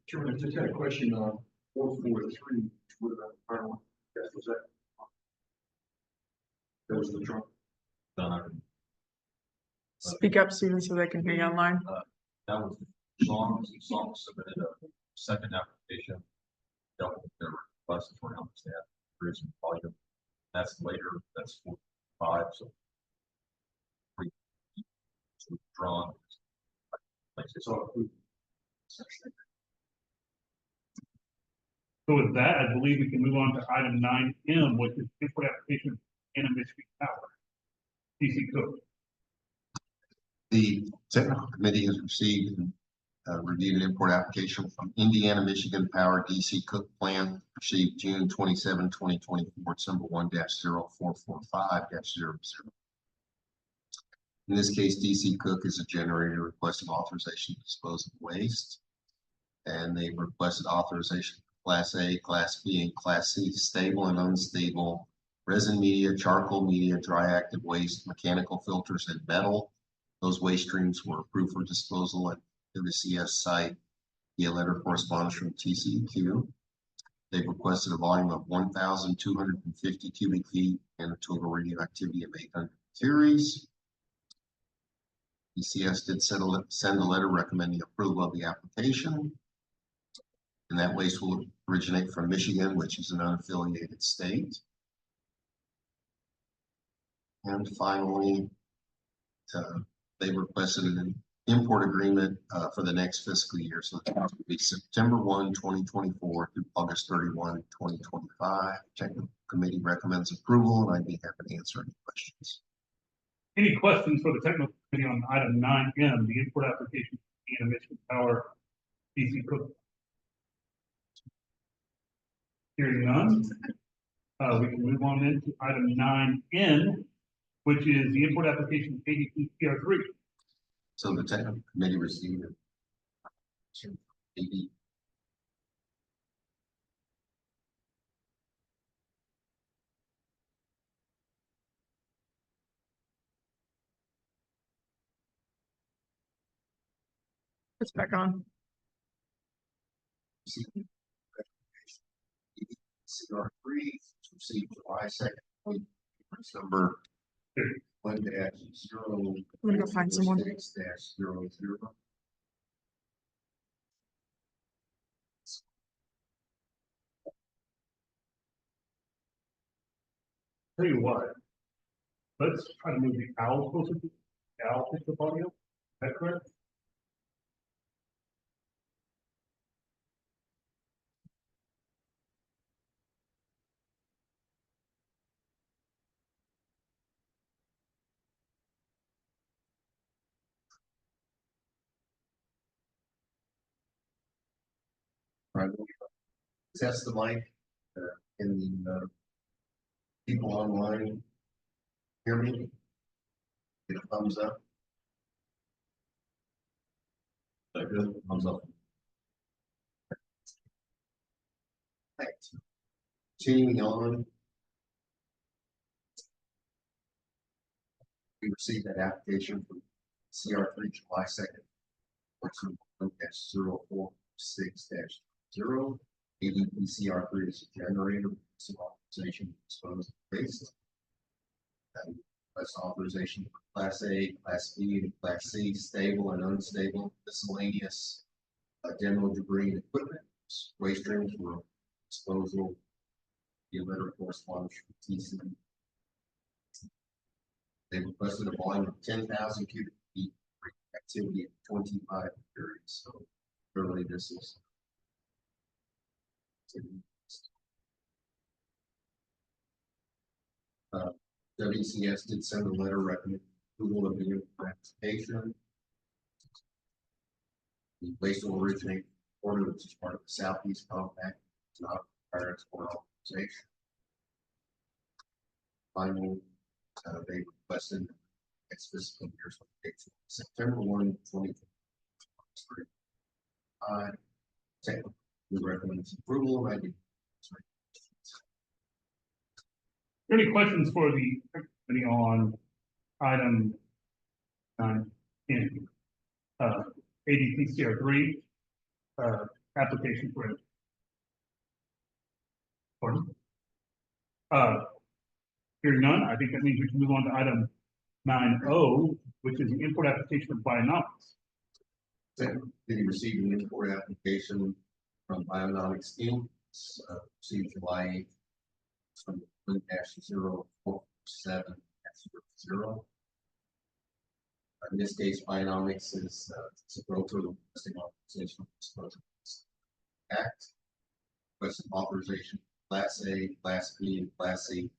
Chairman, I just had a question on 443, what about the final one? Yes, was that? That was the trunk. Speak up, Stephen, so they can hear you online. That was Song submitted a second application. Dealt with their request for help staff, producing volume. That's later, that's 45, so. Withdrawn. So with that, I believe we can move on to item 9M, which is import application in a Michigan Power. TC Cook. The technical committee has received and reviewed an import application from Indiana Michigan Power DC Cook Plan, received June 27, 2024, number 1-0445-00. In this case, DC Cook is a generator requesting authorization to dispose of waste. And they requested authorization for Class A, Class B, and Class C stable and unstable resin media, charcoal media, dry active waste, mechanical filters, and metal. Those waste streams were approved for disposal at the CS site via letter of correspondence from TCEQ. They've requested a volume of 1,250 cubic feet and a total radioactivity of 800 curies. ECS did send a letter recommending approval of the application. And that waste will originate from Michigan, which is an unaffiliated state. And finally, they requested an import agreement for the next fiscal year. So it will be September 1, 2024 through August 31, 2025. Technical committee recommends approval, and I'd be happy to answer any questions. Any questions for the technical committee on item 9M, the import application in a Michigan Power DC Cook? Hearing none, we can move on into item 9N, which is the import application ADP PR3. So the technical committee received it. It's back on. CR3 received July 2nd. Number 1-0. I'm gonna go find someone. 6-00. Tell you what. Let's try to move the owl closer to the owl picture of audio. Is that correct? Right. Test the mic, in the, people online. Hear me? Get a thumbs up. That good? Thumbs up. Thanks. Continuing on. We received that application from CR3 July 2nd. 0446-0. ADPCR3 is a generator, some authorization to dispose of waste. And that's authorization for Class A, Class B, and Class C, stable and unstable, miscellaneous demo debris and equipment, waste streams for disposal. The letter corresponds to TC. They requested a volume of 10,000 cubic feet for activity of 25 periods. So clearly this is WCS did send a letter recommending approval of the application. The waste will originate order, which is part of the Southeast Compact, it's not prior export authorization. Finally, they requested its fiscal year's September 1, 2023. Technically, we recommend approval of ID. Any questions for the committee on item 9 in ADPCR3 application for it? Pardon? Hearing none, I think that means we can move on to item 9O, which is the import application of Bionomics. Did you receive an import application from Bionomics Inc. Received July 8th from -047-0. In this case, Bionomics is it's a broker requesting authorization disclosure act. Requesting authorization Class A, Class B, and Class C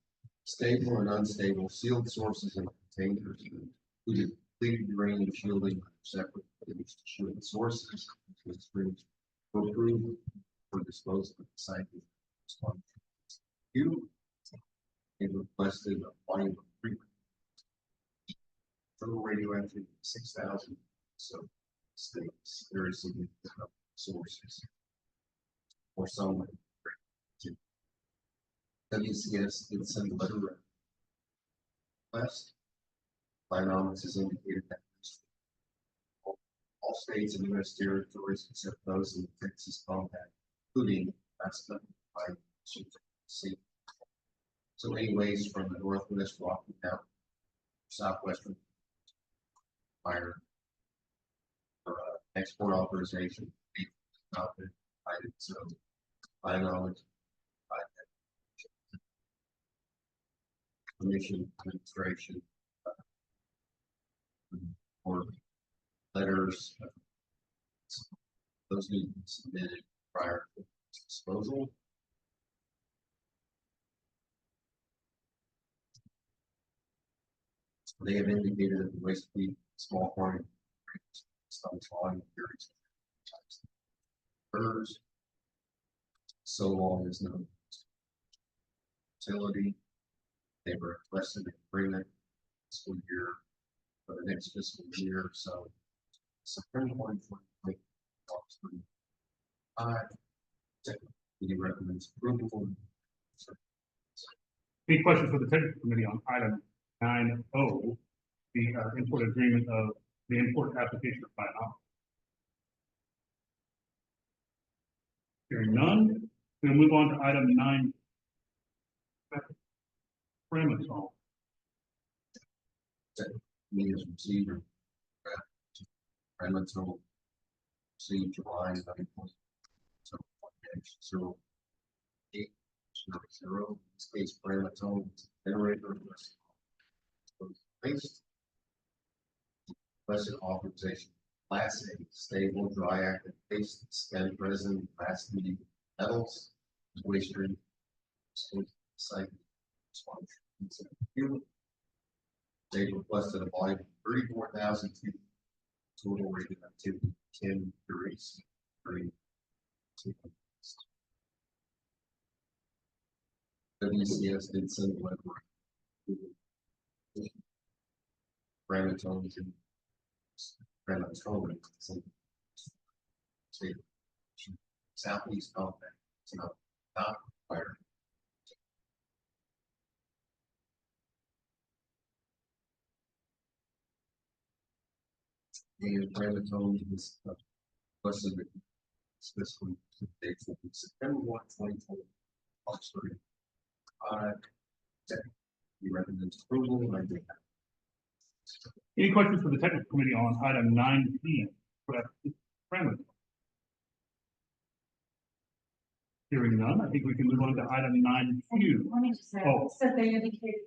stable and unstable sealed sources and containers, including completed drain and shielding separate shielded sources, were approved for disposal of the site. You requested a volume of 3 total radioactive 6,000, so states very significant sources or some. WCS did send a letter request. Bionomics has indicated that all states and U.S. territories except those in the Texas Compact, including Alaska, by sea. So anyways, from the northwest Rocky Mountain, southwestern fire export authorization, so Bionomics commission administration or letters. Those need to be submitted prior to disposal. They have indicated that the waste be small quantity some volume periods. Occurs so long as no utility. They requested an agreement fiscal year for the next fiscal year, so September 1, 2025. He recommends approval. Any questions for the technical committee on item 9O, the import agreement of the import application of Bionomics? Hearing none, we'll move on to item 9. Framatome. Me as receiver. Framatome. See July 9th. So 0.800. In this case, Framatome Generator. Waste. Requested authorization, Class A, stable, dry active waste, spent resin, glass medium metals, waste stream. Site. They requested a volume of 34,000 cubic, total rated activity 10 degrees. 3. WCS did send a letter. Gramatones and gramatones. State. Southeast compact, it's not required. And gramatones is listed fiscal date will be September 1, 2020. Oxford. We recommend approval. And I think Any questions for the technical committee on item 9P? For that parameter? Hearing none, I think we can move on to item 9Q. Let me just say, Oh. so they indicated.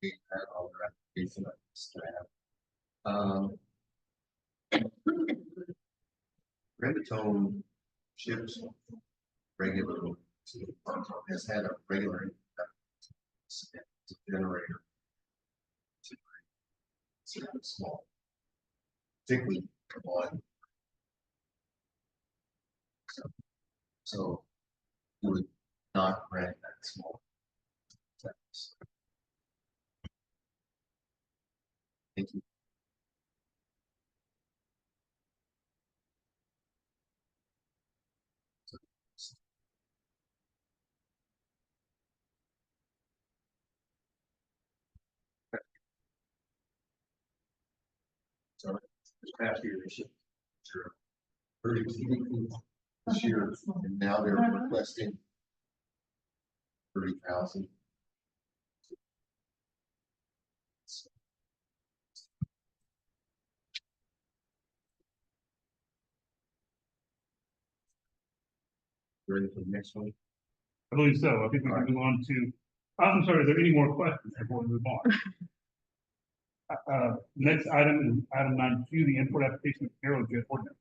we had all the application of staff. Graviton ships regularly to the farm, has had a regular generator. Small. Particularly one. So you would not grant that small. Tax. Thank you. So this past year, sure. 30 cubic feet this year, and now they're requesting 30,000. Ready for the next one? I believe so. I think we can move on to, I'm sorry, are there any more questions before we move on? Next item is item 9Q, the import application of aerojet ordinance.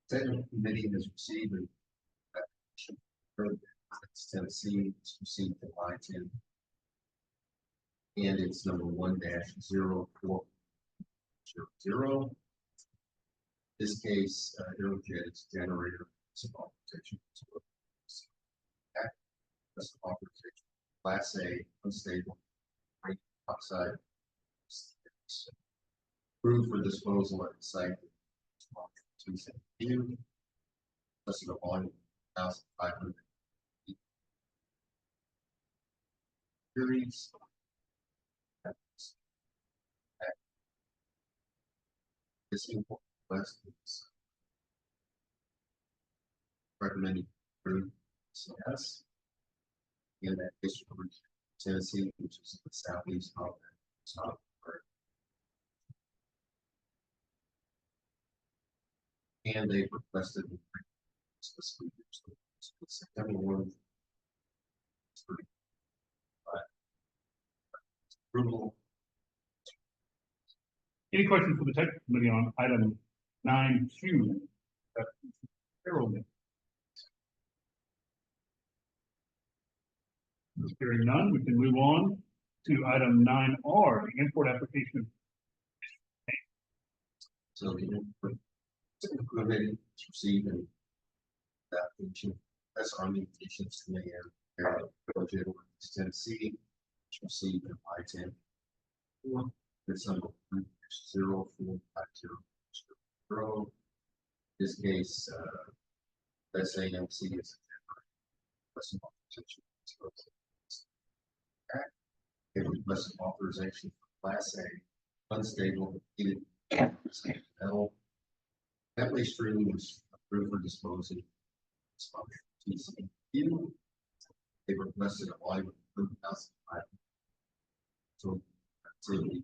Technical committee has received an application from Tennessee, it's received the line 10. And it's number 1-0400. This case, aerojet is generator supply protection. That's the authorization. Class A, unstable, rate oxide. Approved for disposal at the site. 272. Listed a volume 1,500. Series. This import request is recommended through CS. In that district, Tennessee, which is the southeast of that top part. And they requested September 1. Approval. Any questions for the technical committee on item 9Q? Harold. Hearing none, we can move on to item 9R, the import application. So the committee is receiving that application. That's our invitations to mayor, budget ordinance Tennessee, which received an I-10. It's number 04500. This case, SAMC is it would requested authorization for Class A unstable heated metal. That waste stream was approved for disposal. TCQ. They requested a volume of 3,500. So, activity.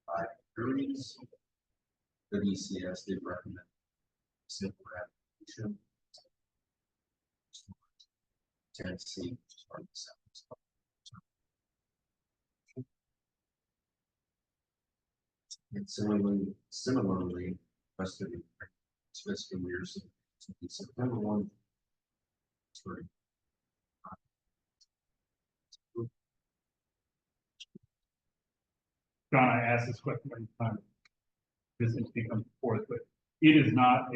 5 periods. The DCS did recommend simple application. Tennessee, which is part of the South. And similarly, requested in fiscal years to be September 1. Sorry. John, I asked this question many times. This has become fourth, but it is not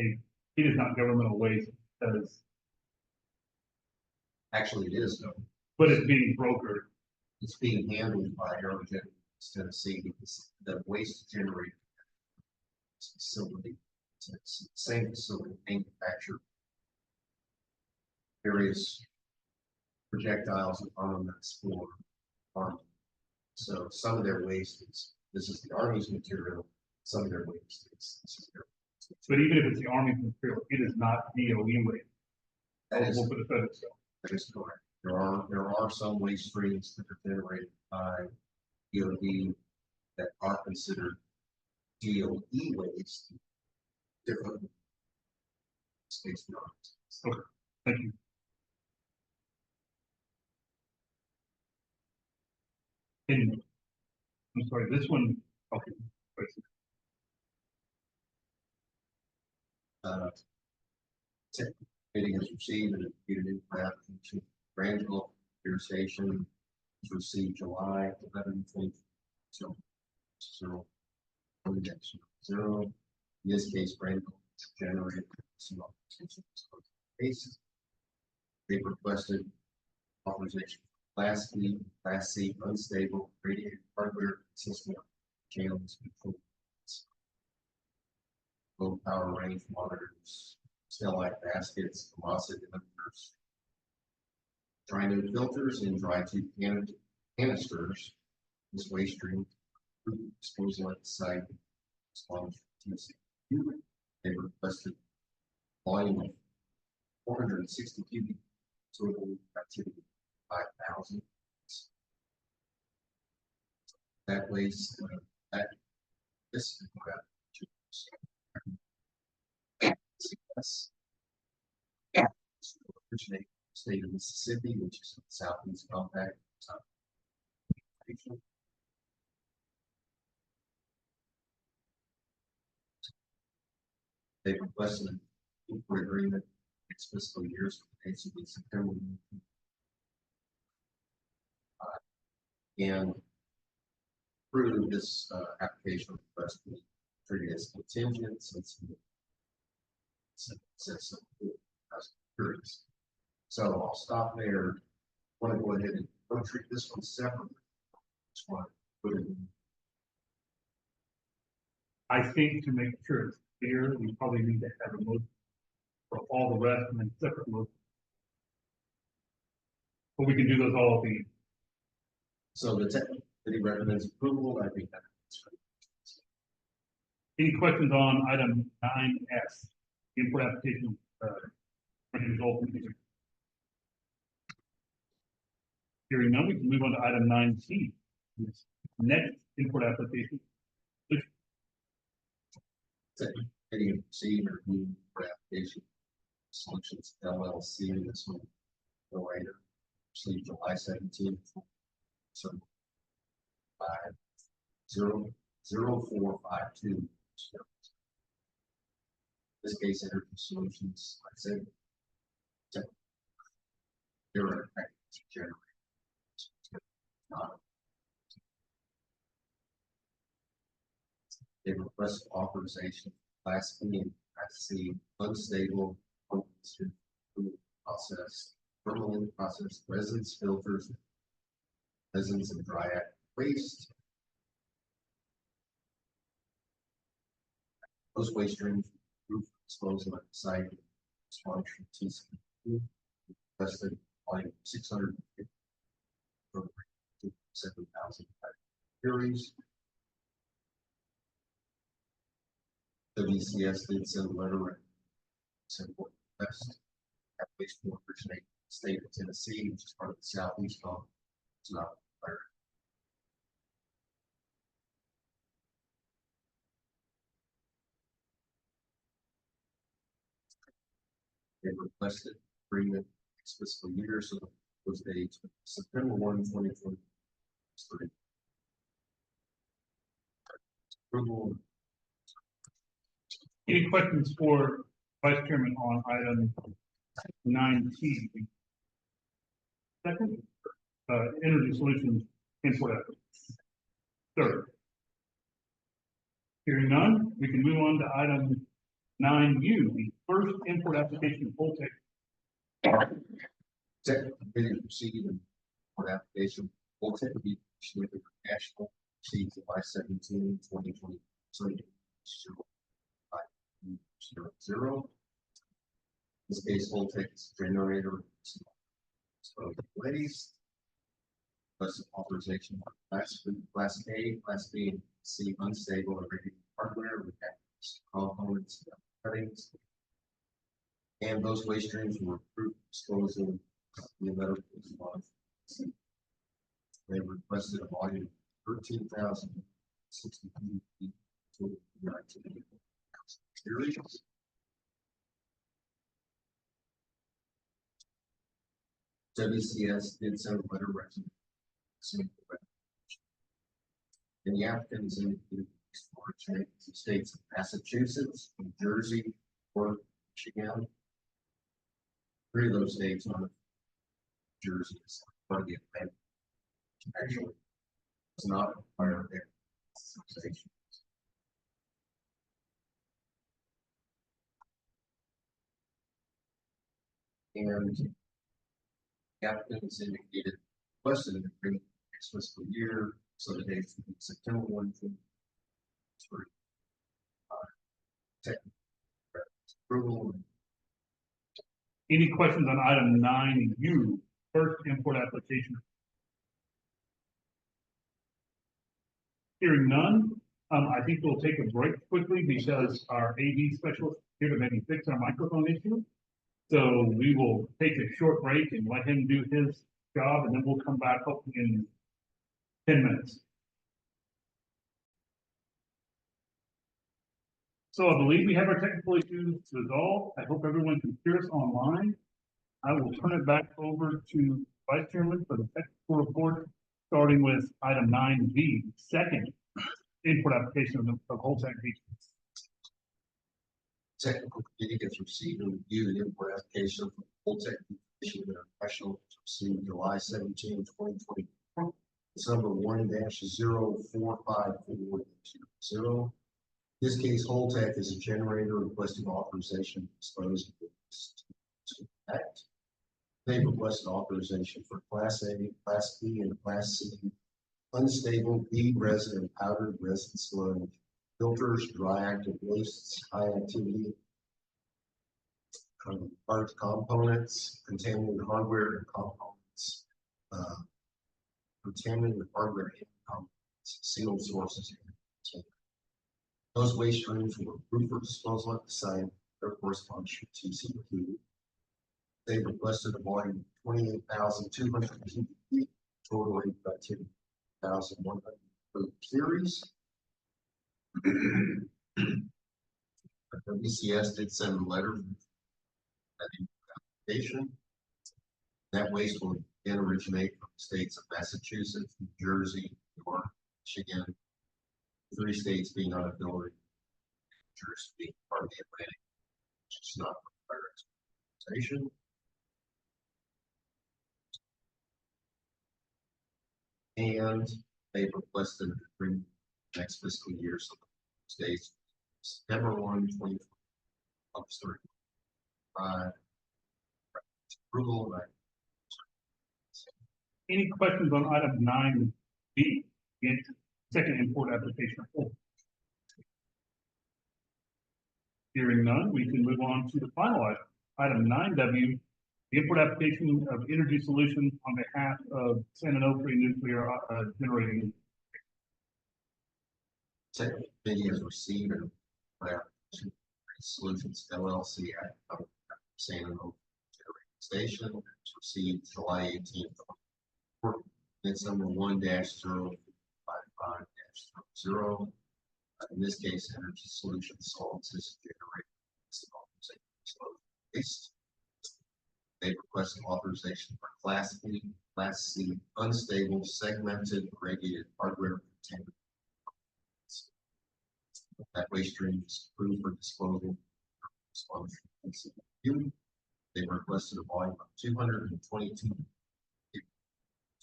governmental waste because, Actually, it is, though. but it's being brokered. It's being handled by Arlington, Tennessee, because the waste generated facility, it's the same facility manufactured various projectiles and armaments for army. So some of their waste this is the Army's material, some of their waste this is their. But even if it's the Army material, it is not DOE waste. That is, We'll put the federal stuff. that is correct. There are some waste streams that are generated by DOD that are considered DOE waste. Different. than States and armies. Thank you. And, I'm sorry, this one, okay. Bidding has received and executed new application. Rangeville Air Station was received July 11, 20. So, 0. In this case, Rangeville generated some cases. They requested authorization for Class C unstable radiator hardware system channels control. Low power range monitors, still light baskets, composite limiters, dry tube filters, and dry tube canisters. This waste stream disposal at the site. They requested volume of 460 cubic total activity 5,000. That waste this is yes. Originating from the state of Mississippi, which is the Southeast Compact. They requested an import agreement next fiscal years, basically September. And through this application request, we treated as contingent since so I'll stop there. Want to go ahead and treat this one separately. Just want to put it in. I think to make sure it's clear, we probably need to have a motion for all the rest and then separate motion. But we can do those all at the end. So the committee recommends approval. I think that's Any questions on item 9S, import application, result? Hearing none, we can move on to item 9C. This next import application. committee proceed or review for application solutions LLC. This one go later. Received July 17th. So 50452. This case, Energy Solutions, like I said, they're an effective generator. They request authorization Class B and Class C unstable process, thermally processed resins, filters, resins and dry active waste. Those waste streams roof disposal at the site. Response from TCQ requested volume 650. 7,000 queries. WCS did send a letter. Sent a request. At wastewater originating in the state of Tennessee, which is part of the southeast of. It's not required. They requested agreement next fiscal year, so those dates, September 1, 2023. Approval. Any questions for Vice Chairman on item 9T? Second, energy solutions import effort. Third. Hearing none, we can move on to item 9U, the first import application of Voltec. Technical committee proceeding for application, will typically be issued with the national received July 17, 2023. 0500. This case will take its generator. Ladies. Plus authorization for class A, class B, and C unstable and ready hardware with components, cuttings. And those waste streams were approved disposal in the letter this month. They requested a volume of 13,060 feet to 19 series. WCS did send a letter recommending. And the applicants included states of Massachusetts, New Jersey, or Michigan. 3 of those states on Jersey is part of the event. Actually, it's not required there. And the applicants indicated requested an agreement next fiscal year, so the dates will be September 1 to 3. Technical approval. Any questions on item 9U, first import application? Hearing none, I think we'll take a break quickly because our AV specialist here to maybe fix our microphone issue. So we will take a short break and let him do his job, and then we'll come back hopefully in 10 minutes. So I believe we have our technical issues resolved. I hope everyone can hear us online. I will turn it back over to Vice Chairman for the technical report, starting with item 9B, second import application of Holtec V. Technical committee has received and reviewed the import application from Voltec issued international received July 17, 2020. It's number 1-045420. This case, Holtec is a generator requesting authorization to dispose of to act. They requested authorization for Class A, Class B, and Class C unstable B resin and powdered resin sludge filters, dry active wastes, high activity parts, components, contaminated hardware and components, contaminated hardware and components, sealed sources. Those waste streams were approved for disposal at the site. Their correspondence to TCQ. They requested a volume of 28,200 cubic feet, totaling about 10,100 series. WCS did send a letter application. That waste will again originate from the states of Massachusetts, New Jersey, New York, Michigan, 3 states being on ability, New Jersey being part of the Atlantic, which is not required exploitation. And they requested to bring next fiscal year, so states September 1, 2020, August 35. Approval. Any questions on item 9B, second import application? Hearing none, we can move on to the final item, item 9W, the import application of energy solutions on behalf of San Onofre Nuclear Generating. Second, committee has received an application Solutions LLC at San Antonio Generating Station. It's received July 18th. It's number 1-055-0. In this case, Energy Solutions Sciences generating waste. They requested authorization for Class B, Class C, unstable, segmented, radiated hardware container. That waste stream is approved for disposal. They requested a volume of 222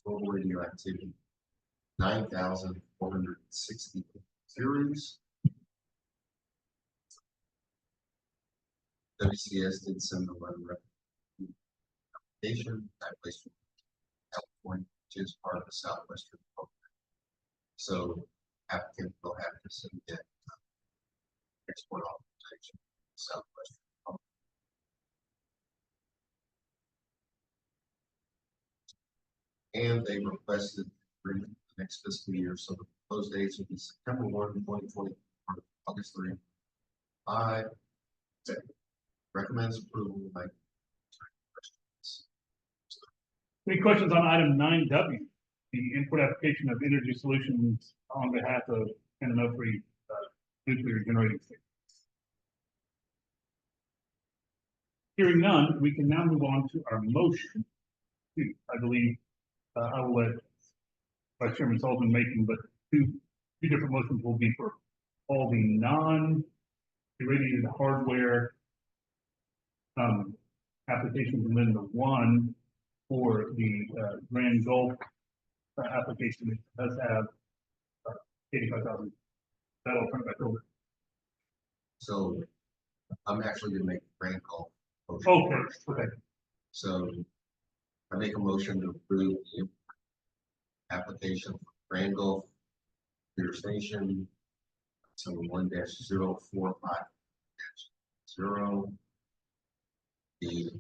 total radioactivity, 9,460 series. WCS did send a letter of application that place from California, which is part of the Southwestern program. So applicant will have to submit export authorization Southwestern. And they requested for the next fiscal year, so the proposed dates will be September 1, 2020, August 3. Recommends approval by. Any questions on item 9W, the import application of energy solutions on behalf of San Onofre Nuclear Generating Station? Hearing none, we can now move on to our motion. I believe I will let Vice Chairman Sullivan make them, but two different motions will be for all the non-irradiated hardware applications, and then the one for the Grand Gulf application that does have 85,000. That'll turn it back over. So I'm actually gonna make a Grand Gulf motion Okay, first. okay. So I make a motion to approve the application for Grand Gulf Clear Station. So 1-045-0. The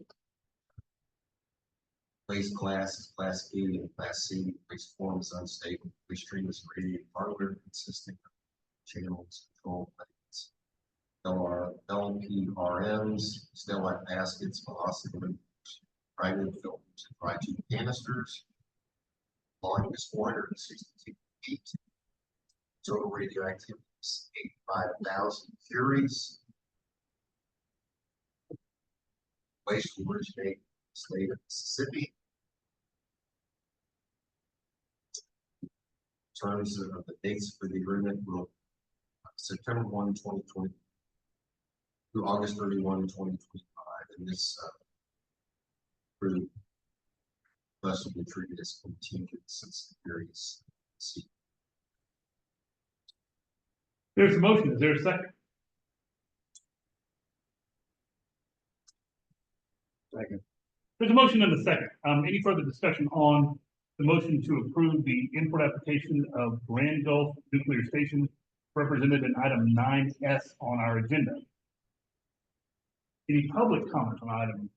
waste class is Class B and Class C. Waste form is unstable. Waste stream is radiated hardware consisting of channels, control plates, LPRMs, stellite baskets, velocity private filters, and dry tube canisters. Volume is 462 feet. Total radioactivity is 85,000 curies. Waste will originate in the state of Mississippi. Terms of the dates for the agreement will September 1, 2020 through August 31, 2025. And this thus will be treated as contingent since the various. There's a motion. Is there a second? Second. There's a motion and a second. Any further discussion on the motion to approve the import application of Grand Gulf Nuclear Station represented in item 9S on our agenda? Any public comment on item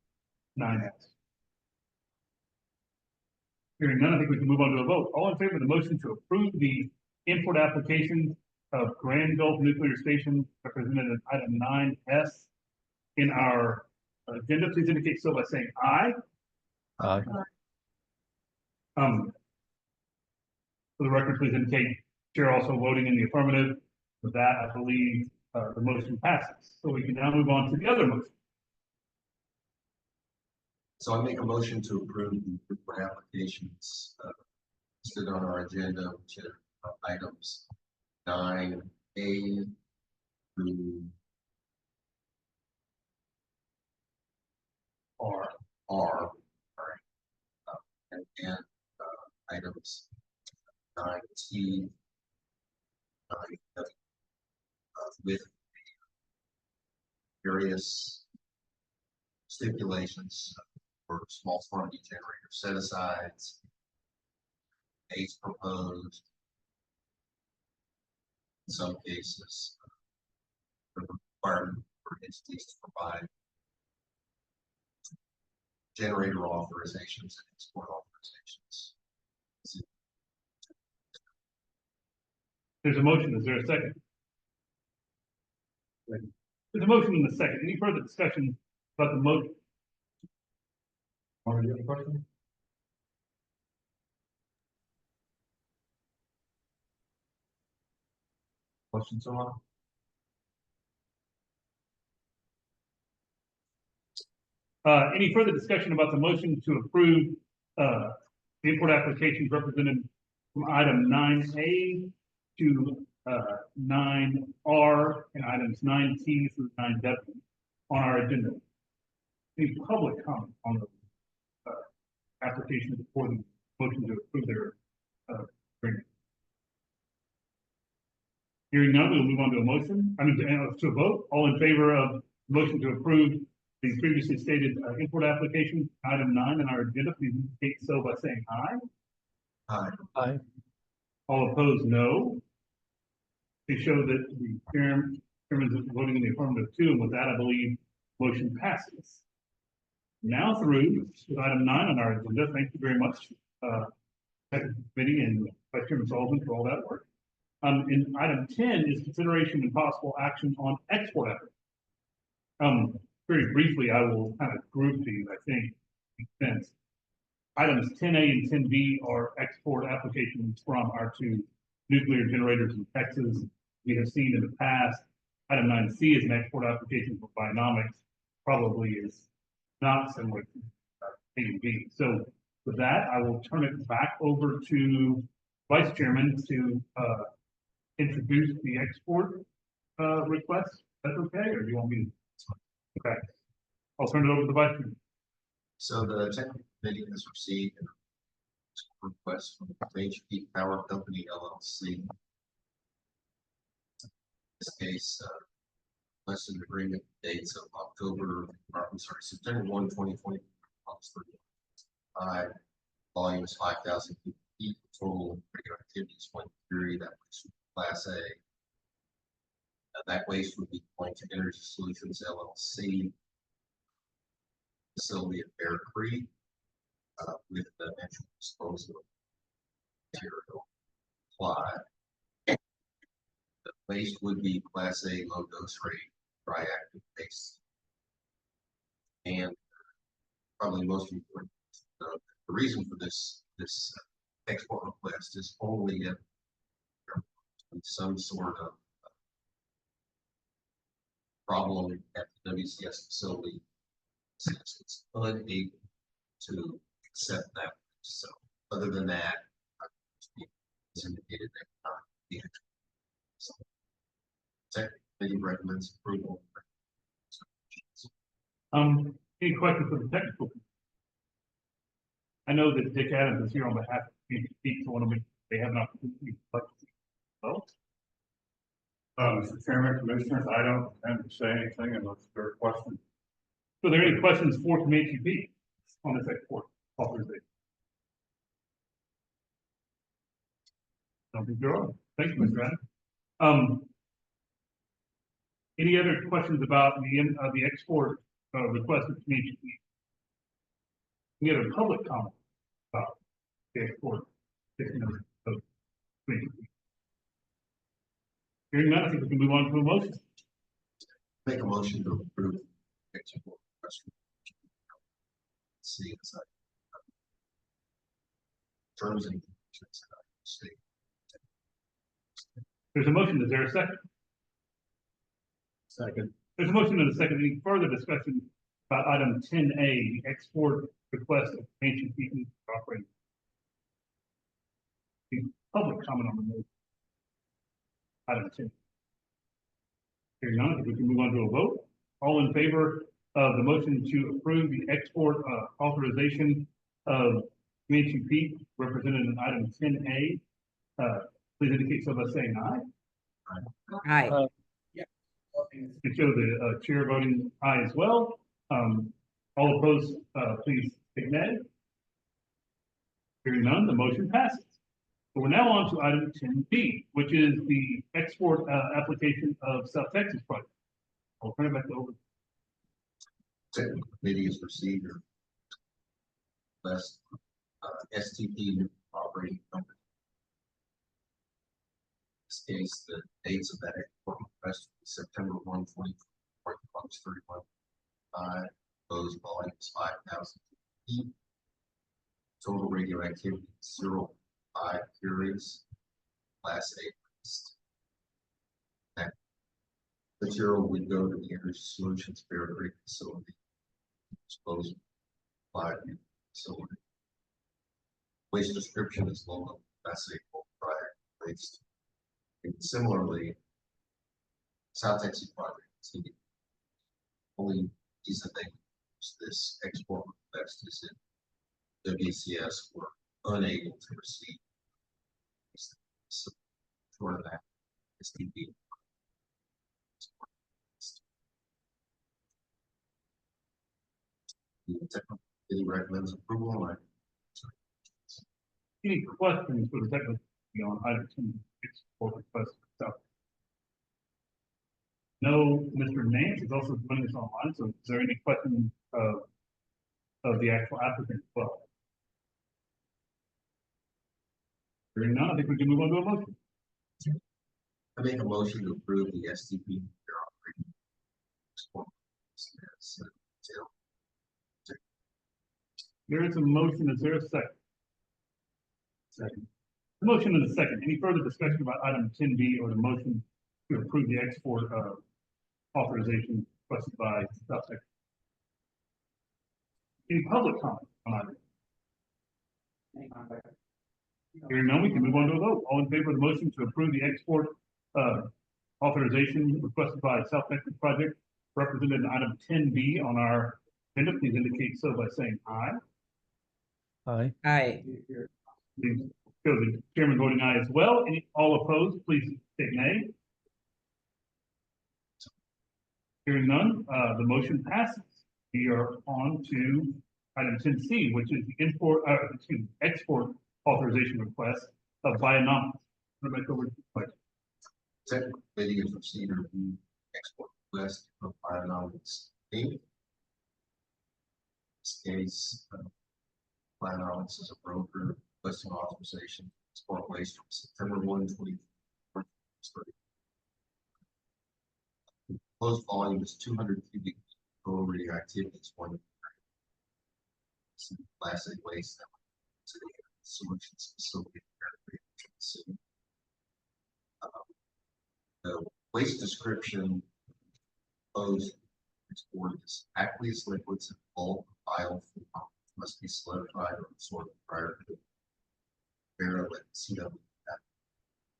9S? Hearing none, I think we can move on to a vote. All in favor of the motion to approve the import application of Grand Gulf Nuclear Station represented in item 9S in our agenda, please indicate so by saying aye. Aye. For the record, please indicate chair also voting in the affirmative. With that, I believe the motion passes. So we can now move on to the other motion. So I make a motion to approve the report applications listed on our agenda, which are items 9A through R, and items 9T, 9W, with various stipulations for small quantity generator set asides, dates proposed. In some cases, the requirement for entities to provide generator authorizations and export authorizations. There's a motion. Is there a second? There's a motion and a second. Any further discussion about the motion? Any other question? Questions so far? Any further discussion about the motion to approve, the import applications represented from item 9A to, 9R and items 9T through 9W on our agenda? Any public comment on the, application for the motion to approve their, agreement? Hearing none, we'll move on to a motion, to a vote. All in favor of motion to approve the previously stated import application, item 9 on our agenda, please indicate so by saying aye. Aye. All opposed, no. They show that the chairman is voting in the affirmative too, and with that, I believe motion passes. Now through to item 9 on our agenda. Thank you very much, Technical Committee and Vice Chairman Sullivan for all that work. In item 10 is consideration and possible action on export effort. Very briefly, I will kind of group these, I think, makes sense. Items 10A and 10B are export applications from our two nuclear generators in Texas. We have seen in the past, item 9C is an export application for Bionomics, probably is not similar to A and B. So with that, I will turn it back over to Vice Chairman to introduce the export request. That's okay, or do you want me to? Okay, I'll turn it over to the Vice Chairman. So the technical committee has received a request from HP Power Company LLC. In this case, listed agreement dates of September 1, 2020, August 35. Volume is 5,000 cubic feet. Total radioactivity is 1.3. That was Class A. That waste would be going to Energy Solutions LLC facility at Bear Creek with the eventual disposal of material applied. The waste would be Class A low dose rate radioactive waste. And probably most important, the reason for this export request is only if some sort of problem at the WCS facility since it's unable to accept that. So other than that, it's indicated that the technical recommends approval. Any questions for the technical? I know that Dick Adams is here on behalf of PHP, so I want to make they have an opportunity to vote. Mr. Chairman, Commissioners, I don't intend to say anything unless there are questions. So are there any questions for PHP on this export authorization? Don't think there are. Thank you, Mr. Adams. Any other questions about the export request of PHP? Any other public comment about the export? Hearing none, I think we can move on to a motion. Make a motion to approve export request. See inside. Terms and conditions. State. There's a motion. Is there a second? Second. There's a motion and a second. Any further discussion about item 10A, the export request of ancient people operating? The public comment on the motion. Item 10. Hearing none, I think we can move on to a vote. All in favor of the motion to approve the export authorization of ancient Peak represented in item 10A, please indicate so by saying aye. Aye. To show the chair voting aye as well. All opposed, please say nay. Hearing none, the motion passes. So we're now on to item 10B, which is the export application of South Texas project. I'll turn it back over. Technical committee has received request, STP operating company. In this case, the dates of that export request, September 1, 2024, August 31, 5, proposed volume is 5,000 feet. Total radioactivity 0.5 curies, Class A waste. That material would go to the Energy Solutions Bear Creek facility. Disposal 5 facility. Waste description is low, Class A prior waste. And similarly, South Texas project, only reason they use this export request is in WCS were unable to receive. So, short of that, STP. The technical committee recommends approval on item. Any questions for the technical committee on item 10, export request itself? No, Mr. Nance is also joining us online, so is there any question of the actual applicant as well? Hearing none, I think we can move on to a motion. I make a motion to approve the STP. There is a motion, is there a second? Second. The motion is a second. Any further discussion about item 10B or the motion to approve the export authorization requested by South Texas? Any public comment on item? Hearing none, we can move on to a vote. All in favor of the motion to approve the export authorization requested by South Texas Project represented in item 10B on our agenda, please indicate so by saying aye. Aye. Aye. Please show the chairman voting aye as well. Any, all opposed, please say nay. Hearing none, the motion passes. We are on to item 10C, which is the export authorization request of Bionomics. Technical committee has received a review export request from Bionomics Inc. In this case, Bionomics is a broker requesting authorization to export waste from September 1, 2024. The proposed volume is 200 cubic feet. Total radioactivity is 1. Class A waste that went to the solutions facility. The waste description proposed export is aqueous liquids and bulk bile must be solidified or absorbed prior to barrel at CW.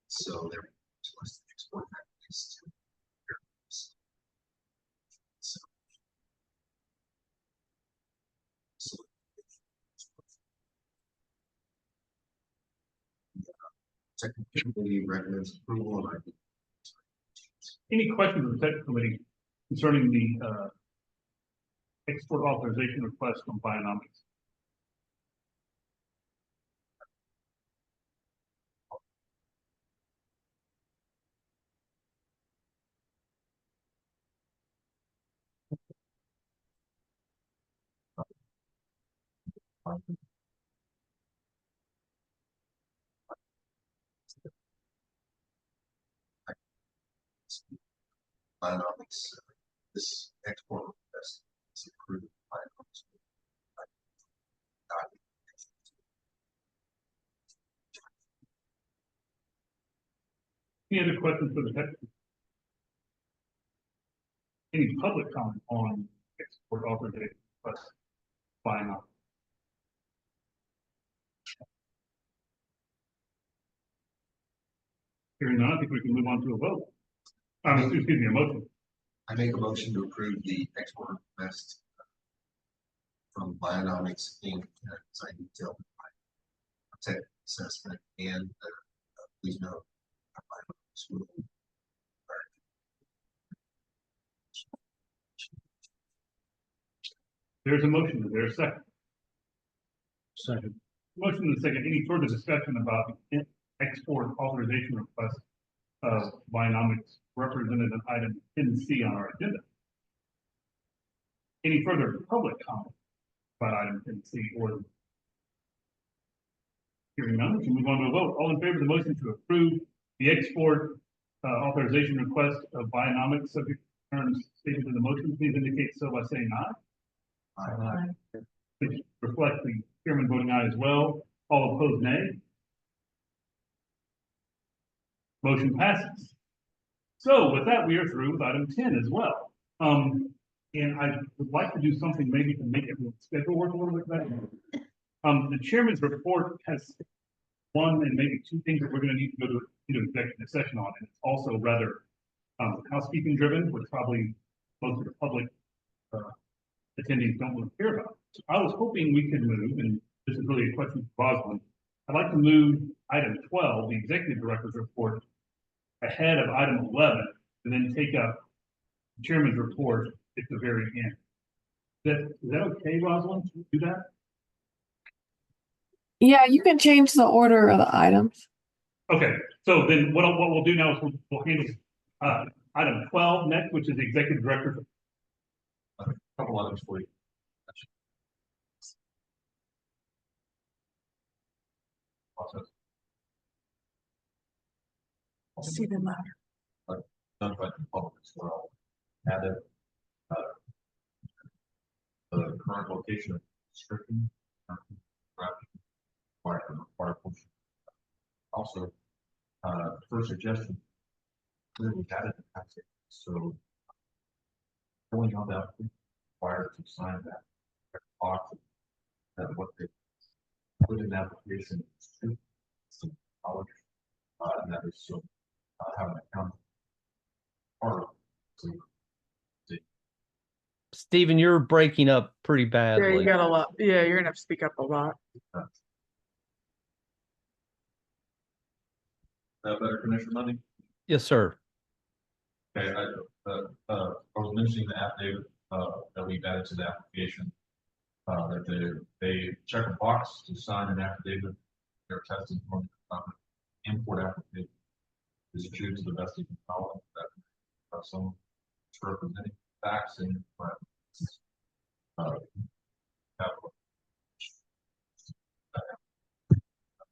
So they're supposed to export that waste to barrels. So technical committee recommends approval on item. Any questions of the technical committee concerning the export authorization request from Bionomics? Bionomics, this export request is approved by Bionomics. Any other questions for the technical? Any public comment on export authorization request by Bionomics? Hearing none, I think we can move on to a vote. Excuse me, a motion. I make a motion to approve the export request from Bionomics Inc. As I detailed in my tech assessment and please note. Bionomics will There's a motion. Is there a second? Second. Motion and a second. Any further discussion about the export authorization request of Bionomics represented in item 10C on our agenda? Any further public comment about item 10C or Hearing none, we can move on to a vote. All in favor of the motion to approve the export authorization request of Bionomics subject to terms stated in the motion, please indicate so by saying aye. Please reflect the chairman voting aye as well. All opposed, nay. Motion passes. So with that, we are through with item 10 as well. And I would like to do something maybe to make everyone's schedule work a little bit better. The chairman's report has one and maybe two things that we're going to need to go into executive session on. And it's also rather housekeeping driven, which probably most of the public attendees don't want to hear about. So I was hoping we could move, and this is really a question for Rosalind. I'd like to move item 12, the executive director's report, ahead of item 11, and then take up the chairman's report at the very end. Is that okay, Rosalind? Can you do that? Yeah, you can change the order of the items. Okay, so then what we'll do now is we'll handle item 12 next, which is the executive director's. Couple items for you. Process. See them louder. Notified the public as well. Added the current location of description. Also, first suggestion. Clearly added the packet, so going on that required to sign that box that what they put in the application is to some college, and that is so have an account. Or Stephen, you're breaking up pretty Yeah, badly. you got a lot. Yeah, you're gonna have to speak up a lot. better, Commissioner Money? Yes, sir. Okay, I was mentioning the affidavit, that we've added to the application. That they check a box to sign an affidavit. They're testing from import affidavit. Is true to the best of your knowledge that some representing facts and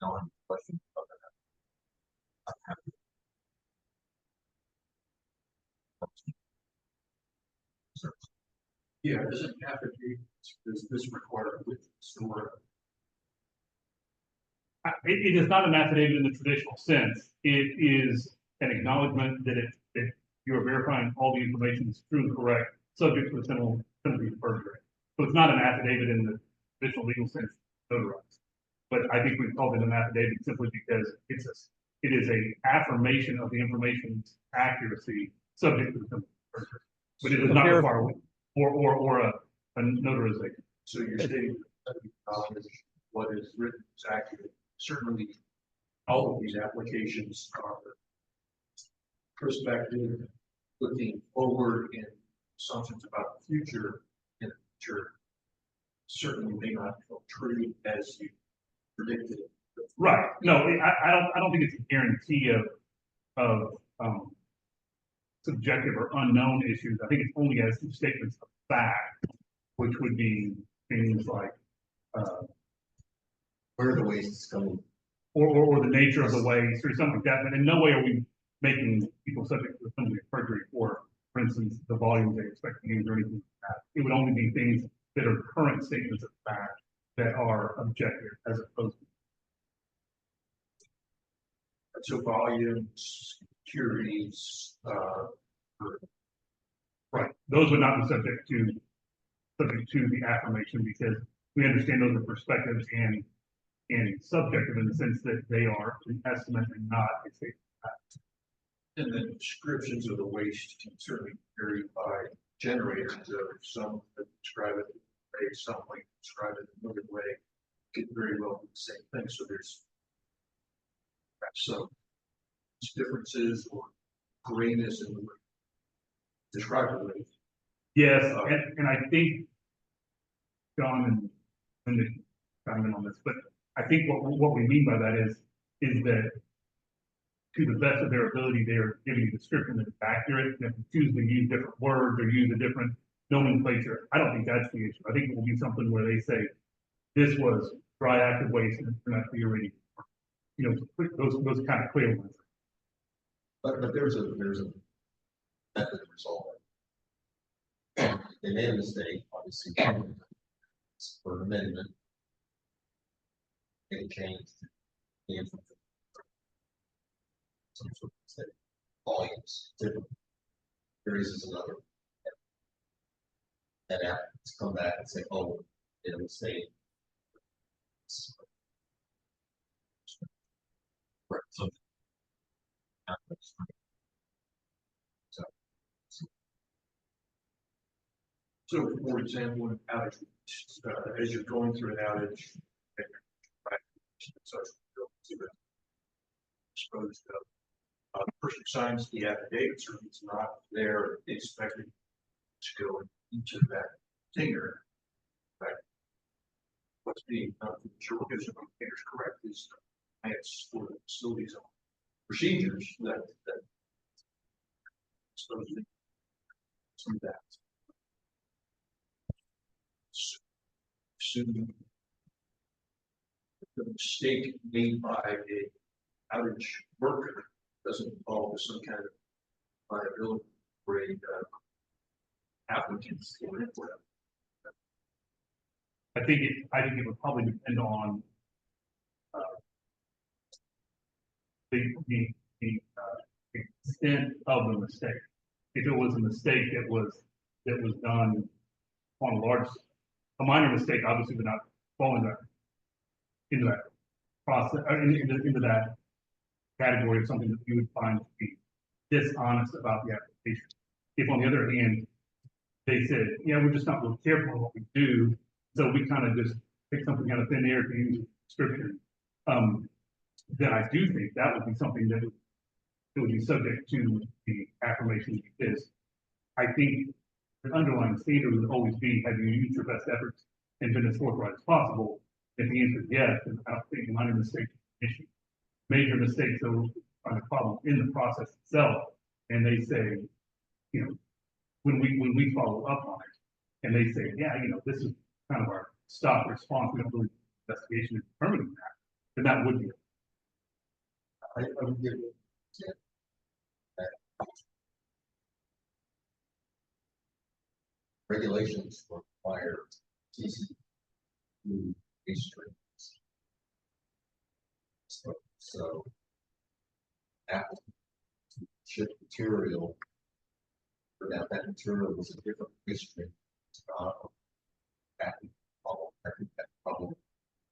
no question about that. I'm happy. Yeah, doesn't have to be, does this require with store? It is not an affidavit in the traditional sense. It is an acknowledgement that you are verifying all the information is true and correct, subject to the penalty of perjury. So it's not an affidavit in the traditional legal sense, notarized. But I think we've called it an affidavit simply because it is a affirmation of the information's accuracy, subject to the penalty of perjury. But it does not require or a notarization. So you're stating what is written is accurate. Certainly, all of these applications are prospective, looking forward in assumptions about the future, in the future certainly may not come true as you predicted. Right. No, I don't think it's a guarantee of subjective or unknown issues. I think it's only as statements of fact, which would be things like Where the waste is coming. or the nature of the waste or something like that. But in no way are we making people subject to penalty of perjury for instance, the volume they expect to use or anything like that. It would only be things that are current statements of fact that are objective as opposed to. So volumes, securities, Right, those would not be subject to the affirmation because we understand those are perspectives and subjective in the sense that they are an estimate and not a statement of fact. and the descriptions of the waste can certainly vary by generators. Some that describe it in a way, some might describe it another way. Could very well be the same thing. So there's some differences or grayness in the way describe the waste. Yes, and I think John and Linda chime in on this, but I think what we mean by that is that to the best of their ability, they are giving a description that is accurate, and if you choose to use different words or use a different nomenclature, I don't think that's the issue. I think it will be something where they say, this was dry active waste and it's not clear reading. you know, those kind of clear ones. But there's a method to resolve it. They made a mistake, obviously, for an amendment. They changed. And some sort of mistake. Volumes, different. There is another. That applicants come back and say, oh, it was mistake. Right, so. So, for example, an outage, as you're going through an outage, and such, exposed the person signs the affidavit, or it's not there expected to go into that container. Right. What's being done to ensure because the container is correct is it's for the facilities procedures that expose it to that. Assuming the mistake made by a outage worker doesn't involve some kind of liability for a applicant or whatever. I think it would probably depend on the extent of the mistake. If it was a mistake that was done on a minor mistake, obviously would not fall into that process, into that category of something that you would find to be dishonest about the application. If on the other hand, they said, yeah, we're just not real careful in what we do, so we kind of just pick something out of thin air to use a description, then I do think that would be something that would be subject to the affirmation because I think the underlying standard would always be, have you used your best efforts and been as forthright as possible? If the answer is yes, then I don't think minor mistakes is an issue. Major mistakes are the problem in the process itself. And they say, you know, when we follow up on it, and they say, yeah, you know, this is kind of our stop response, we don't really do investigation and determining that, then that would be it. I would give it. Regulations require TC restraints. So applicant to ship material, without that material was a different restraint. I think that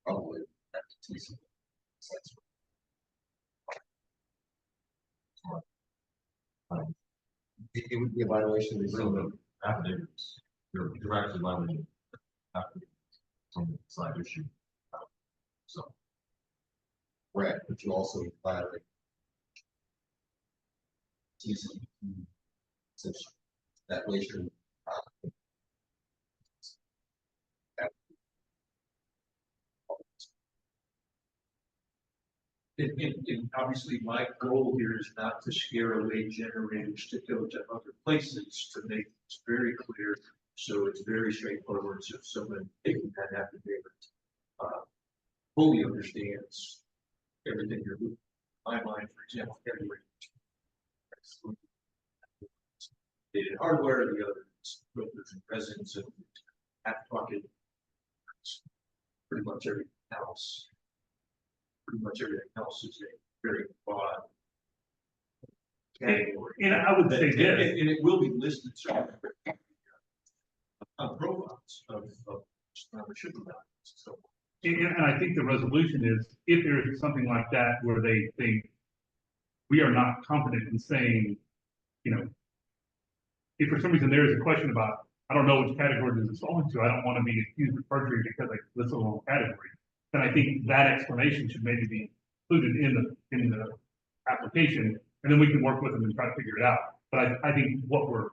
probably that's TC. It would be a violation of the So zone. the affidavits, you're actually violating some side issue. So. Correct, but you also violate TC. Since that way you're And obviously, my goal here is not to scare away generators to go to other places, to make this very clear. So it's very straightforward. So if someone taking that affidavit fully understands everything you're doing. In my mind, for example, everywhere. Dated hardware, the other filters and resins and half pocket. Pretty much everything else. Pretty much everything else is a very broad category. And I would say this. And it will be listed certainly on profiles of membership values. So. And I think the resolution is, if there is something like that where they think we are not confident in saying, you know, if for some reason there is a question about, I don't know which category does this fall into, I don't want to be accused of perjury because I list a wrong category, then I think that explanation should maybe be included in the application, and then we can work with them and try to figure it out. But I think what we're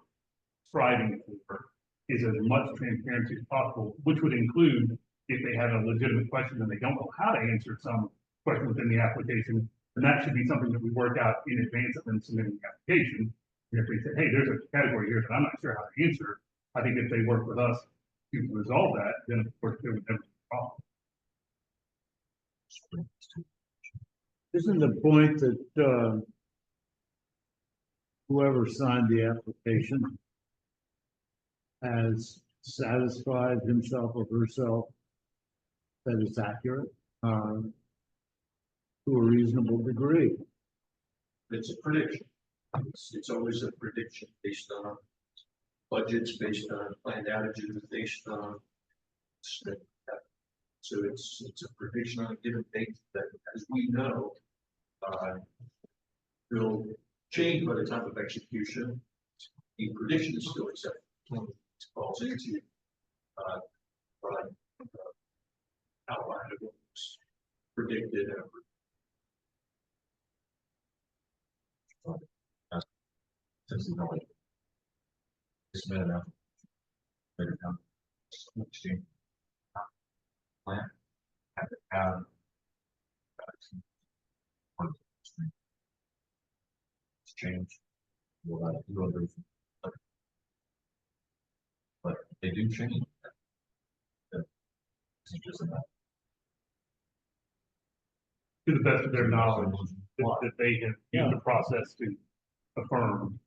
striving for is as much transparency as possible, which would include if they have a legitimate question and they don't know how to answer some question within the application, then that should be something that we work out in advance of them submitting the application. And if they say, hey, there's a category here that I'm not sure how to answer, I think if they work with us to resolve that, then of course there would never be a problem. Isn't the point that, whoever signed the application has satisfied himself or herself that it's accurate, to a reasonable degree? It's a prediction. It's always a prediction based on budgets, based on planned outages, based on. So it's a prediction on a given date that, as we know, will change by the time of execution. The prediction is still accepted when it falls into, but outline of what was predicted and Since you know it. It's been enough. Later down. Exchange. Plan. Have it have. It's changed. We'll do everything. But they do change. It's just enough. To the best of their knowledge, that they have used the process to affirm.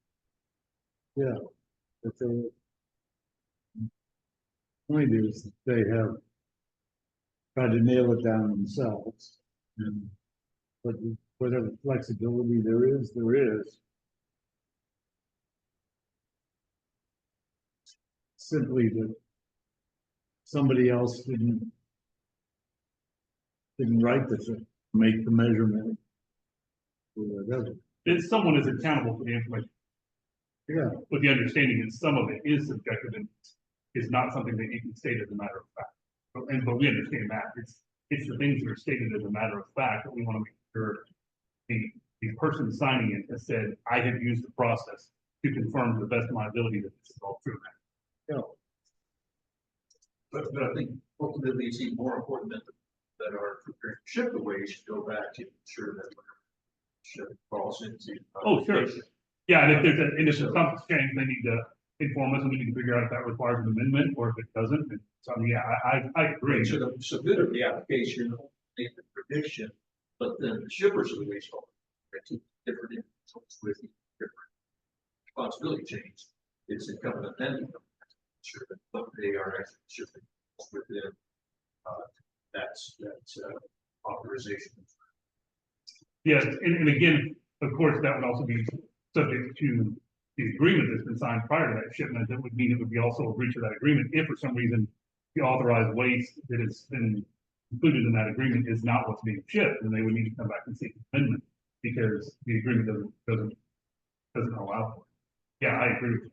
Yeah, but the point is that they have tried to nail it down themselves. And but whatever flexibility there is, there is. Simply that somebody else didn't write this, make the measurement. Or whatever. If someone is accountable for the information, Yeah, with the understanding that some of it is subjective and is not something that you can state as a matter of fact. But we understand that it's the things that are stated as a matter of fact that we want to make sure the person signing it has said, I have used the process to confirm to the best of my ability that this is all true. yeah. But I think ultimately it's even more important that our prepared to ship the waste should go back to ensure that whatever ship falls into. Oh, sure. Yeah, and if something's changed, they need to inform us and we need to figure out if that requires an amendment or if it doesn't. And so, yeah, I agree. So the submit of the application, make the prediction, but then the shippers of the waste are two different individuals with different responsibility chains. It's incumbent on them to ensure that what they are actually shipping within that's authorization. Yes, and again, of course, that would also be subject to the agreement that's been signed prior to that shipment. That would mean it would be also a breach of that agreement if for some reason the authorized waste that has been included in that agreement is not what's being shipped, then they would need to come back and seek amendment because the agreement doesn't allow for it. Yeah, I agree with you.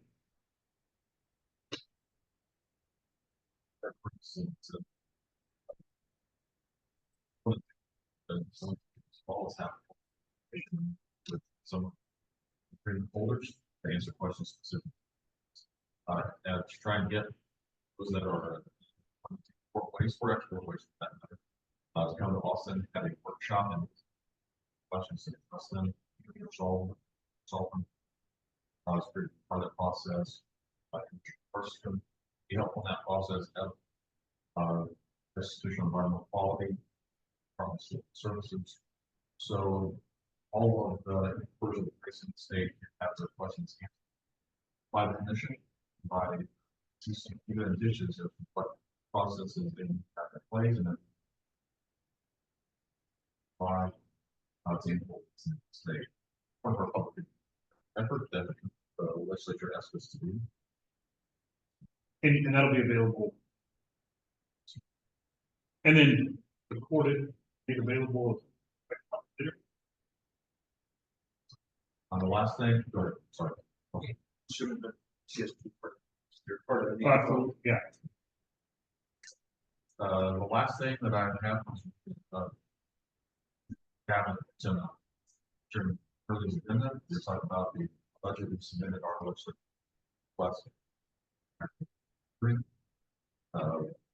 Some calls have with some agreement holders to answer questions specifically. And to try and get those that are waste or export waste for that matter. To come to Austin, have a workshop and questions to discuss them, solve them. It's pretty part of the process. First, can be helpful in that process. Have institutional environmental quality from services. So all of the employees of the prison state have their questions answered by the commission, by even additions of what processes in place and then by example in the state. One of our public effort that the legislature asked us to do. And that'll be available. And then recorded, made available. On the last thing, go ahead, sorry. Okay. Assuming that CSP they're part of the. Absolutely, yeah. The last thing that I have was cabinet during early agenda, we talked about the budget we submitted our legislative request.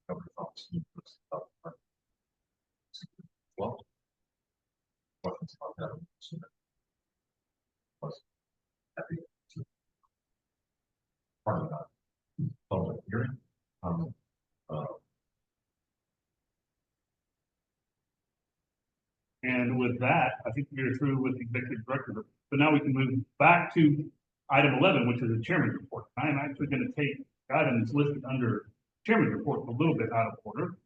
Governor Fox, well, questions about that? Was happy to part of that public hearing. And with that, I think we're through with the executive director. So now we can move back to item 11, which is the chairman's report. I am actually going to take the items listed under chairman's report a little bit out of order.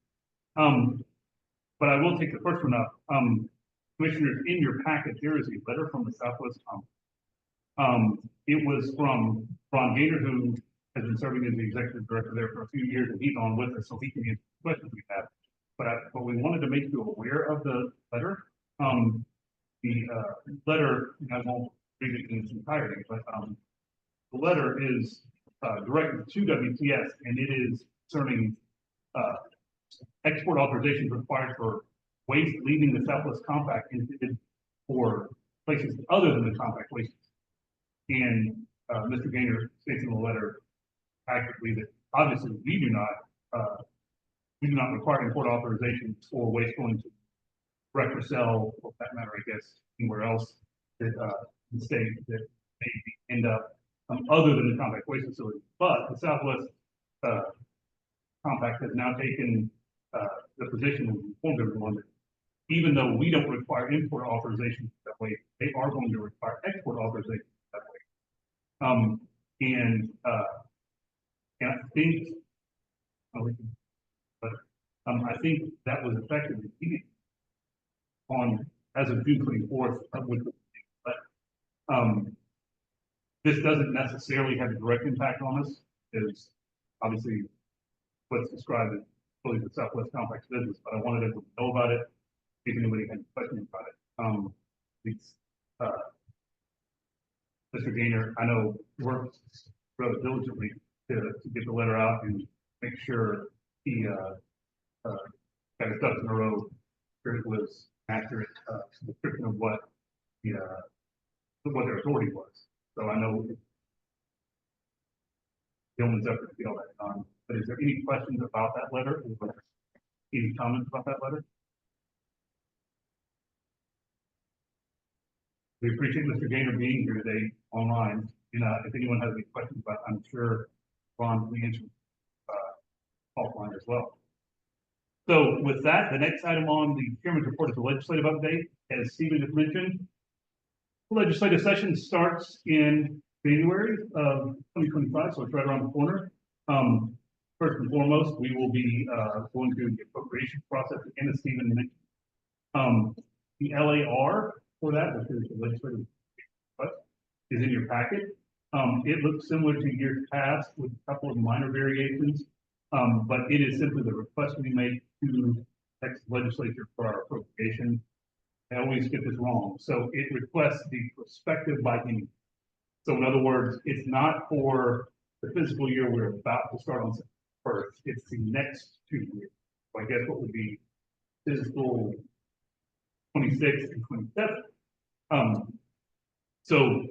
But I will take the first one up. Commissioners, in your packet, there is a letter from the Southwest Conference. It was from Ron Gator, who has been serving as the executive director there for a few years, and he's on with us, so he can answer questions we have. But we wanted to make you aware of the letter. The letter, I won't read it in its entirety, but the letter is directed to WTS, and it is concerning export authorizations required for waste leaving the Southwest Compact intended for places other than the compact waste. And Mr. Gaynor states in the letter accurately that obviously we do not require import authorization for waste going to wreck or sell, or for that matter, I guess, anywhere else that the state that may end up other than the compact waste facility. But the Southwest Compact has now taken the position and informed everyone that even though we don't require import authorization that way, they are going to require export authorization that way. And I think, I think that was effective on as of June 24th. But this doesn't necessarily have a direct impact on us, because obviously what's described as fully the Southwest Compact's business. But I wanted everyone to know about it, if anybody had questions about it. Mr. Gaynor, I know, worked rather diligently to get the letter out and make sure he got his ducks in a row. Sure it was accurate description of what their authority was. So I know the only effort to get all that done. But is there any questions about that letter? Any comments about that letter? We appreciate Mr. Gaynor being here today online. And if anyone has any questions about it, I'm sure Ron will answer offline as well. So with that, the next item on the chairman's report is the legislative update. As Stephen has mentioned, the legislative session starts in January of 2025, so it's right around the corner. First and foremost, we will be going through the appropriation process again, as Stephen mentioned. The LAR for that, which is the legislative request, is in your packet. It looks similar to years past with a couple of minor variations, but it is simply the request we make to Texas legislature for our appropriation. I always get this wrong. So it requests the prospective biennium. So in other words, it's not for the fiscal year we're about to start on September 1st. It's the next 2 years. So I guess what would be fiscal 26 and 27. So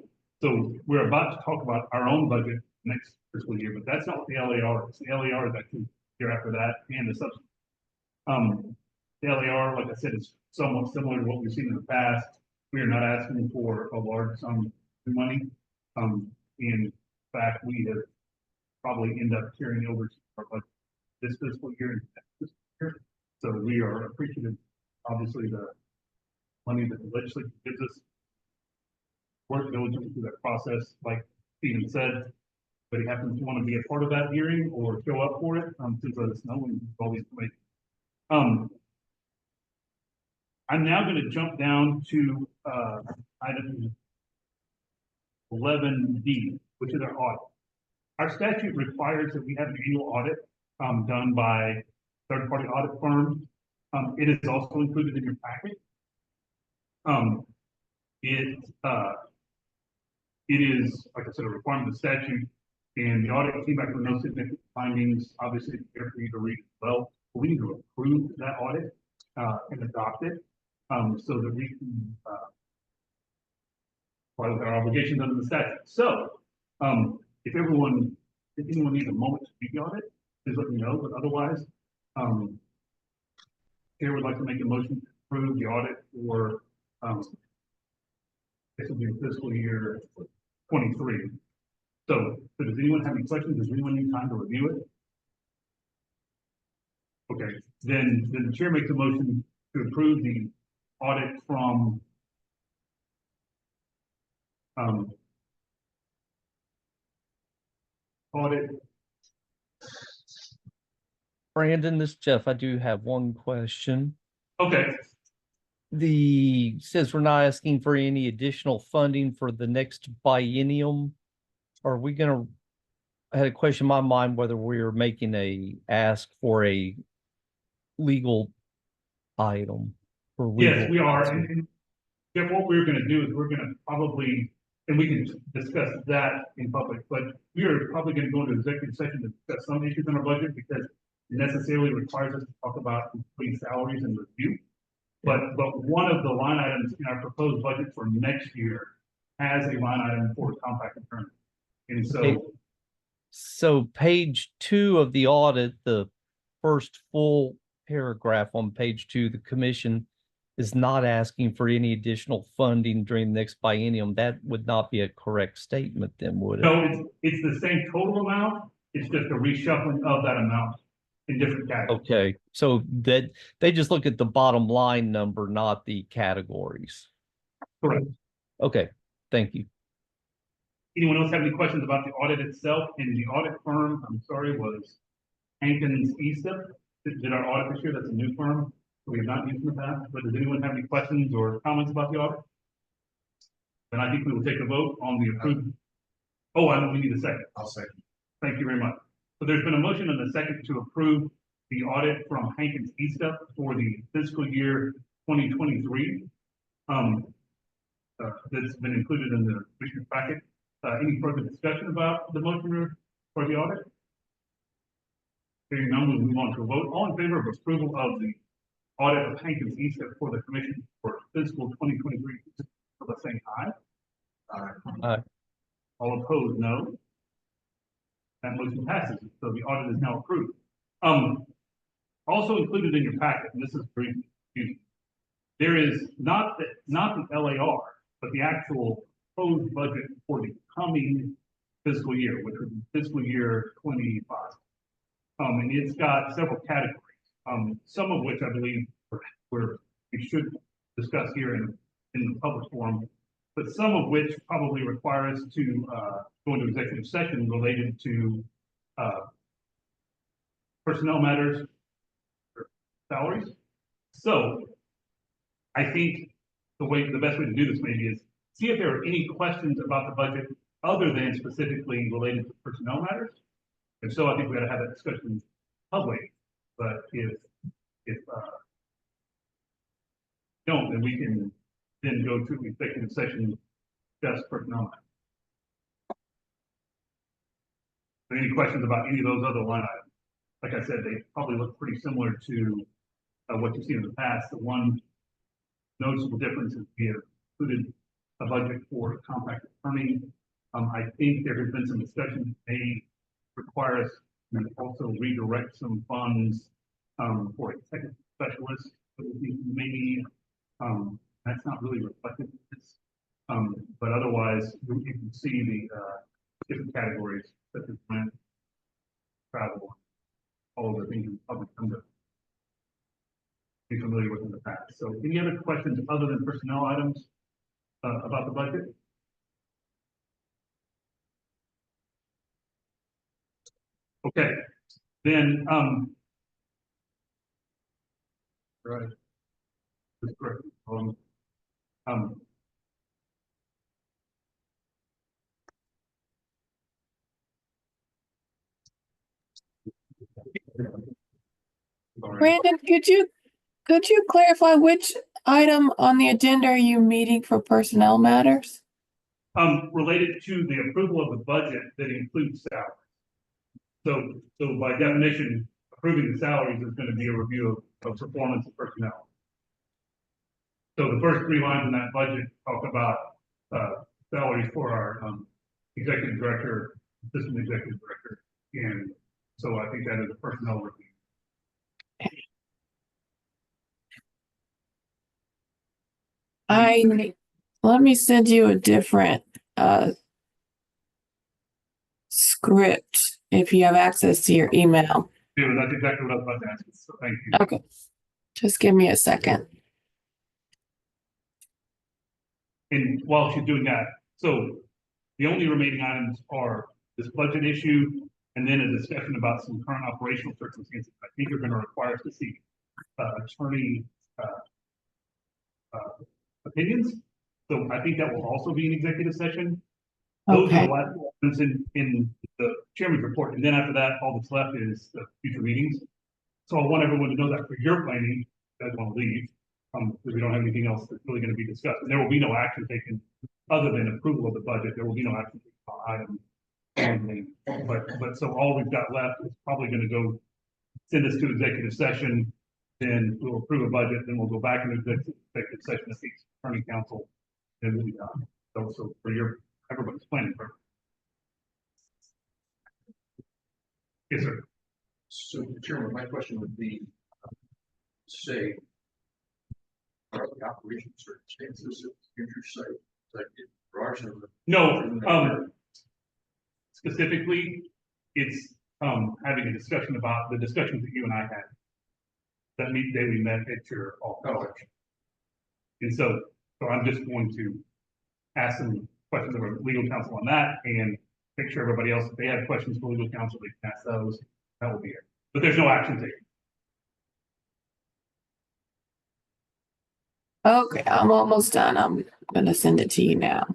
we're about to talk about our own budget next fiscal year, but that's not what the LAR is. The LAR is actually here after that and the subsequent. The LAR, like I said, is somewhat similar to what we've seen in the past. We are not asking for a large sum of money. In fact, we have probably end up carrying over to our budget this fiscal year and next fiscal year. So we are appreciative, obviously, the money that the legislature gives us. Work diligently through that process, like Stephen said. But he happens to want to be a part of that hearing or show up for it, please let us know and all these information. I'm now going to jump down to item 11D, which is our audit. Our statute requires that we have an annual audit done by third-party audit firms. It is also included in your packet. It is, like I said, a requirement of the statute, and the audit came back with no significant findings. Obviously, it's there for you to read as well. But we need to approve that audit and adopt it so that we can comply with our obligations under the statute. So, if anyone needs a moment to read the audit, please let me know. But otherwise, Chair would like to make a motion to approve the audit for this will be fiscal year 23. So does anyone have any questions? Does anyone need time to review it? Okay, then the chair makes a motion to approve the audit from audit. Brandon, this is Jeff. I do have one question. Okay, Says we're not asking for any additional funding for the next biennium. Are we gonna, I had a question in my mind whether we're making a ask for a legal item. For yes, legal we are. counsel. And yeah, what we're gonna do is we're gonna probably, and we can discuss that in public, but we are probably gonna go into executive session to discuss some issues in our budget because it necessarily requires us to talk about employee salaries and review. But one of the line items in our proposed budget for next year has a line item for compact attorney. And Okay. so, So page 2 of the audit, the first full paragraph on page 2, the commission is not asking for any additional funding during the next biennium. That would not be a correct statement then, would it? no, it's the same total amount, it's just a reshuffling of that amount in different categories. Okay, so that they just look at the bottom line number, not the categories. Correct. Okay, thank you. Anyone else have any questions about the audit itself? And the audit firm, I'm sorry, was Hankins Easta. Did our audit this year? That's a new firm we have not used in the past. But does anyone have any questions or comments about the audit? Then I think we will take a vote on the approved. Oh, we need a second. I'll second. Thank you very much. So there's been a motion and a second to approve the audit from Hankins Easta for the fiscal year 2023. That's been included in the commissioner's packet. Any further discussion about the motion for the audit? Hearing none, we'll move on to a vote. All in favor of approval of the audit of Hankins Easta for the commission for fiscal 2023, let's say aye. Aye. All opposed, no. That motion passes, so the audit is now approved. Also included in your packet, and this is very confusing. There is not the LAR, but the actual proposed budget for the coming fiscal year, which would be fiscal year 25. And it's got several categories, some of which I believe we should discuss here in the public forum, but some of which probably require us to go into executive session related to personnel matters, or salaries. So I think the best way to do this maybe is see if there are any questions about the budget other than specifically related to personnel matters. If so, I think we got to have that discussion public. But if don't, then we can then go to executive session, discuss personnel matters. Any questions about any of those other line items? Like I said, they probably look pretty similar to what you've seen in the past. The one noticeable difference is we have included a budget for compact attorney. I think there has been some discussion may require us to also redirect some funds for a technical specialist. Maybe that's not really reflected in this. But otherwise, you can see the different categories such as rent, travel, all of the things you probably come to be familiar with in the past. So any other questions other than personnel items about the budget? Okay, then, right. That's correct. Brandon, could you clarify which item on the agenda are you meeting for personnel matters? Related to the approval of the budget that includes salaries. So by definition, approving the salaries is going to be a review of performance of personnel. So the first three lines in that budget talk about salaries for our executive director, assistant executive director, and so I think that is a personnel review. Let me send you a different script if you have access to your email. Yeah, that's exactly what I was about to ask. So thank you. Okay, just give me a second. And while she's doing that, so the only remaining items are this budget issue and then a discussion about some current operational circumstances. I think you're gonna require us to see attorney opinions. So I think that will also be an executive session. Those are Okay. the last ones in the chairman's report, and then after that, all that's left is the future meetings. So I want everyone to know that for your planning, you guys want to leave, because we don't have anything else that's really gonna be discussed, and there will be no action taken other than approval of the budget, there will be no action taken on items. But so all we've got left is probably gonna go send us to executive session, then we'll approve a budget, then we'll go back into executive session, to seek attorney counsel, and we'll be done. So for your, everybody's planning for. Yes, sir. So, Chairman, my question would be, say, are the operational circumstances of the future site, like it garage and the. No, specifically, it's, having a discussion about the discussions that you and I had. That day we met at your office. And so I'm just going to ask some questions of our legal counsel on that and make sure everybody else, if they have questions for legal counsel, they can ask those. That will be it. But there's no action taken. Okay, I'm almost done. I'm gonna send it to you now.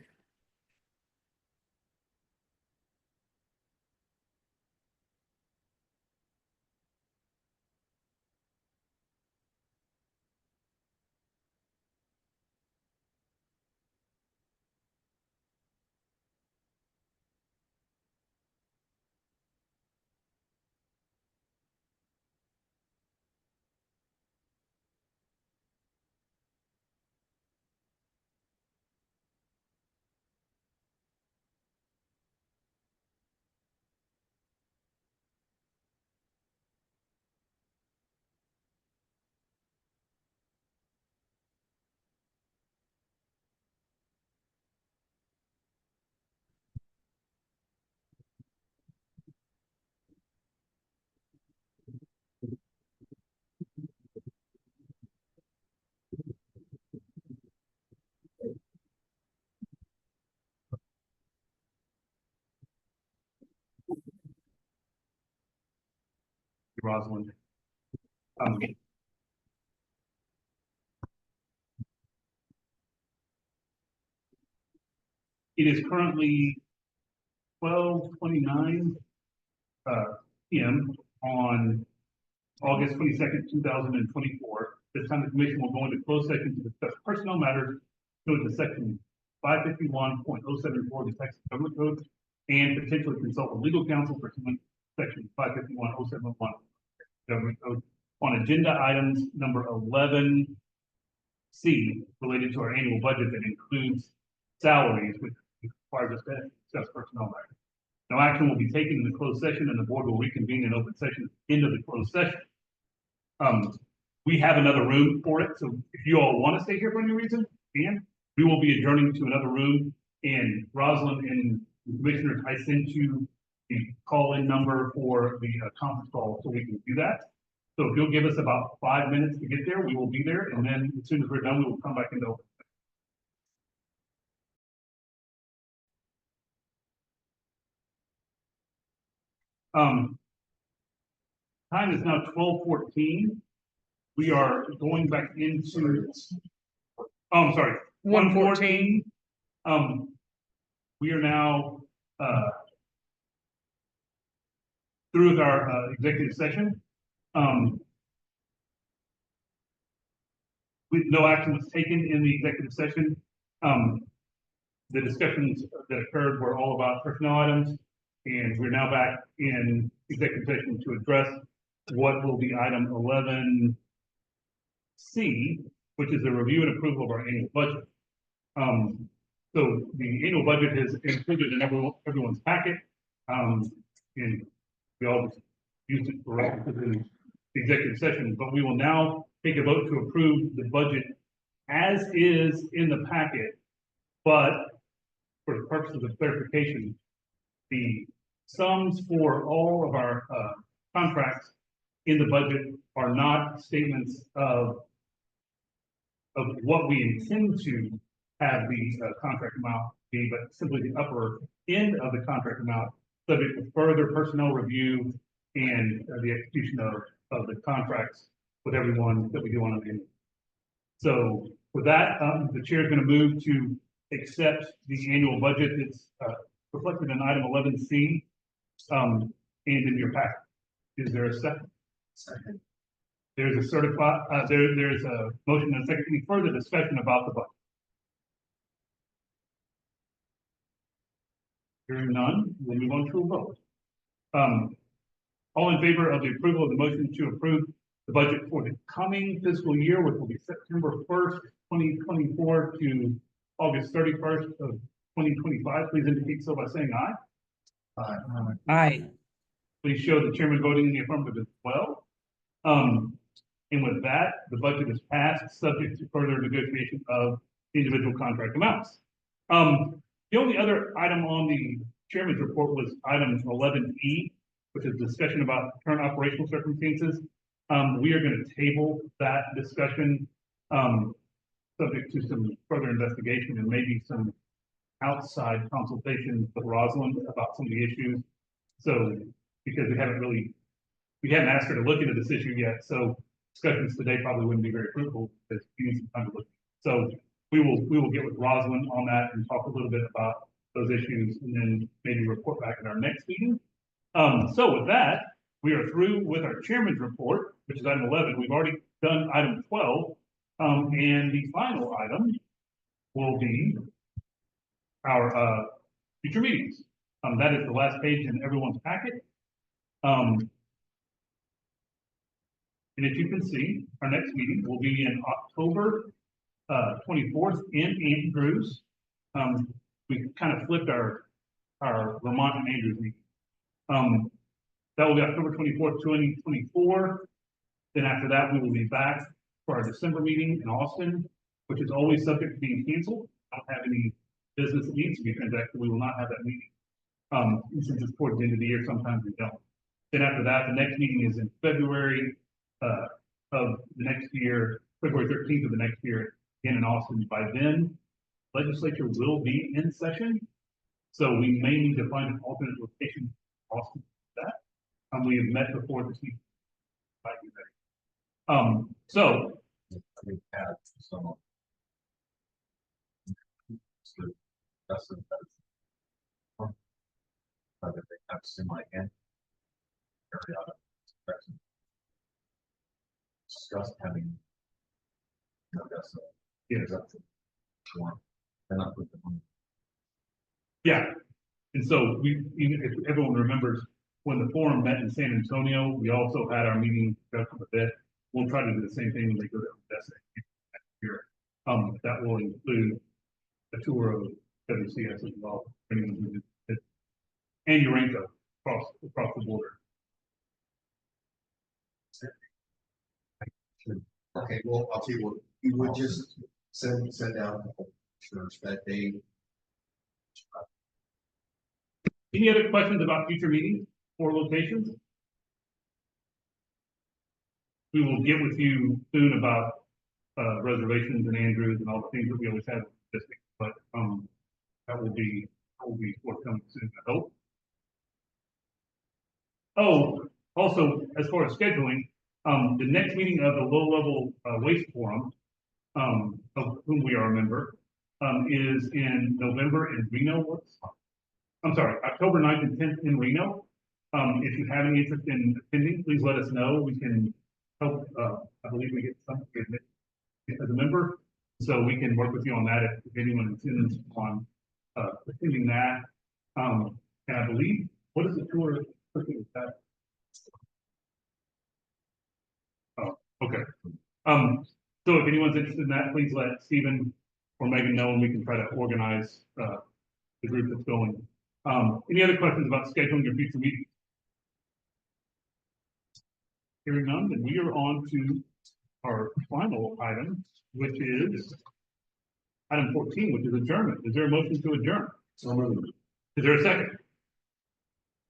Rosalind. It is currently 12:29 PM on August 22nd, 2024. This time the commission will go into closed session to discuss personnel matters pursuant to section 551.074 of the Texas Government Code and potentially consult with legal counsel pursuant to section 551.071 Government Code on agenda items number 11C related to our annual budget that includes salaries, which requires us to discuss personnel matters. No action will be taken in the closed session, and the board will reconvene in open session at the end of the closed session. We have another room for it, so if you all want to stay here for any reason, and we will be adjourning to another room. And Rosalind and the commissioners, I sent you the call-in number for the conference call, so we can do that. So if you'll give us about 5 minutes to get there, we will be there, and then as soon as we're done, we will come back into open. Time is now 12:14. We are going back into, I'm sorry, 1:14. We are now, through with our, executive session. With no action was taken in the executive session. The discussions that occurred were all about personnel items, and we're now back in executive session to address what will be item 11C, which is the review and approval of our annual budget. So the annual budget is included in everyone's packet, and we all used it for references in the executive session, but we will now take a vote to approve the budget as is in the packet, but for the purposes of clarification, the sums for all of our contracts in the budget are not statements of what we intend to have the contract amount be, but simply the upper end of the contract amount, subject to further personnel review and the execution of the contracts with everyone that we do on an annual. So with that, the chair is going to move to accept the annual budget. It's reflected in item 11C and in your packet. Is there a second? Second. There's a there's a motion and a second. Any further discussion about the budget? Hearing none, we'll move on to a vote. All in favor of the approval of the motion to approve the budget for the coming fiscal year, which will be September 1st, 2024 to August 31st of 2025, please indicate so by saying aye. Aye. Please show the chairman voting in the affirmative as well. And with that, the budget is passed, subject to further negotiation of individual contract amounts. The only other item on the chairman's report was item 11E, which is discussion about current operational circumstances. We are going to table that discussion, subject to some further investigation and maybe some outside consultation with Rosalind about some of the issues. So, because we haven't asked her to look into this issue yet, so discussions today probably wouldn't be very fruitful because we need some time to look. So we will get with Rosalind on that and talk a little bit about those issues and then maybe report back at our next meeting. So with that, we are through with our chairman's report, which is item 11. We've already done item 12. And the final item will be our future meetings. That is the last page in everyone's packet. And as you can see, our next meeting will be in October 24th in Andrews. We kind of flipped our Vermont and Andrews meeting. That will be October 24th, 2024. Then after that, we will be back for our December meeting in Austin, which is always subject to being canceled. I don't have any business that needs to be transacted. We will not have that meeting. Since it's towards the end of the year, sometimes we don't. Then after that, the next meeting is in February of the next year, February 13th of the next year, again in Austin. By then, legislature will be in session, so we may need to find an alternate location in Austin for that. We have met before this meeting. So We had some. That's the. That they have semi-end. Periodic inspection. Discussed having. That's a. Yes. That's one. And not put them on. yeah, and so if everyone remembers, when the forum met in San Antonio, we also had our meeting up a bit. We'll try to do the same thing when they go to Odessa next year. That will include a tour of WCS as well, and Urenco across the border. Okay, well, I'll tell you what, you would just send out the insurance that day. Any other questions about future meetings or locations? We will get with you soon about reservations and Andrews and all the things that we always have, but that will be forthcoming soon, I hope. Oh, also, as far as scheduling, the next meeting of the low-level waste forum, of whom we are a member, is in November in Reno. I'm sorry, October 9th and 10th in Reno. If you have any interest in attending, please let us know. We can help. I believe we get some as a member, so we can work with you on that if anyone intends on attending that. And I believe, what is the tour? With that? Oh, okay. So if anyone's interested in that, please let Stephen or Megan know, and we can try to organize the group that's going. Any other questions about scheduling your future meetings? Hearing none, then we are on to our final item, which is item 14, which is adjournment. Is there a motion to adjourn? So moved. Is there a second?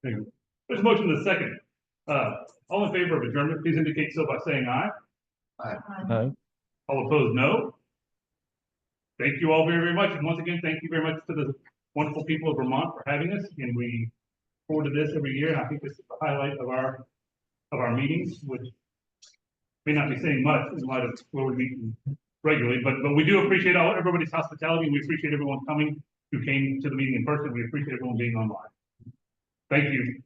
Thank you. There's a motion to the second. All in favor of adjournment, please indicate so by saying aye. Aye. No. All opposed, no. Thank you all very, very much. And once again, thank you very much to the wonderful people of Vermont for having us. And we forward to this every year. And I think this is the highlight of our meetings, which may not be saying much in light of where we meet regularly, but we do appreciate everybody's hospitality, and we appreciate everyone coming who came to the meeting in person. We appreciate everyone being online. Thank you.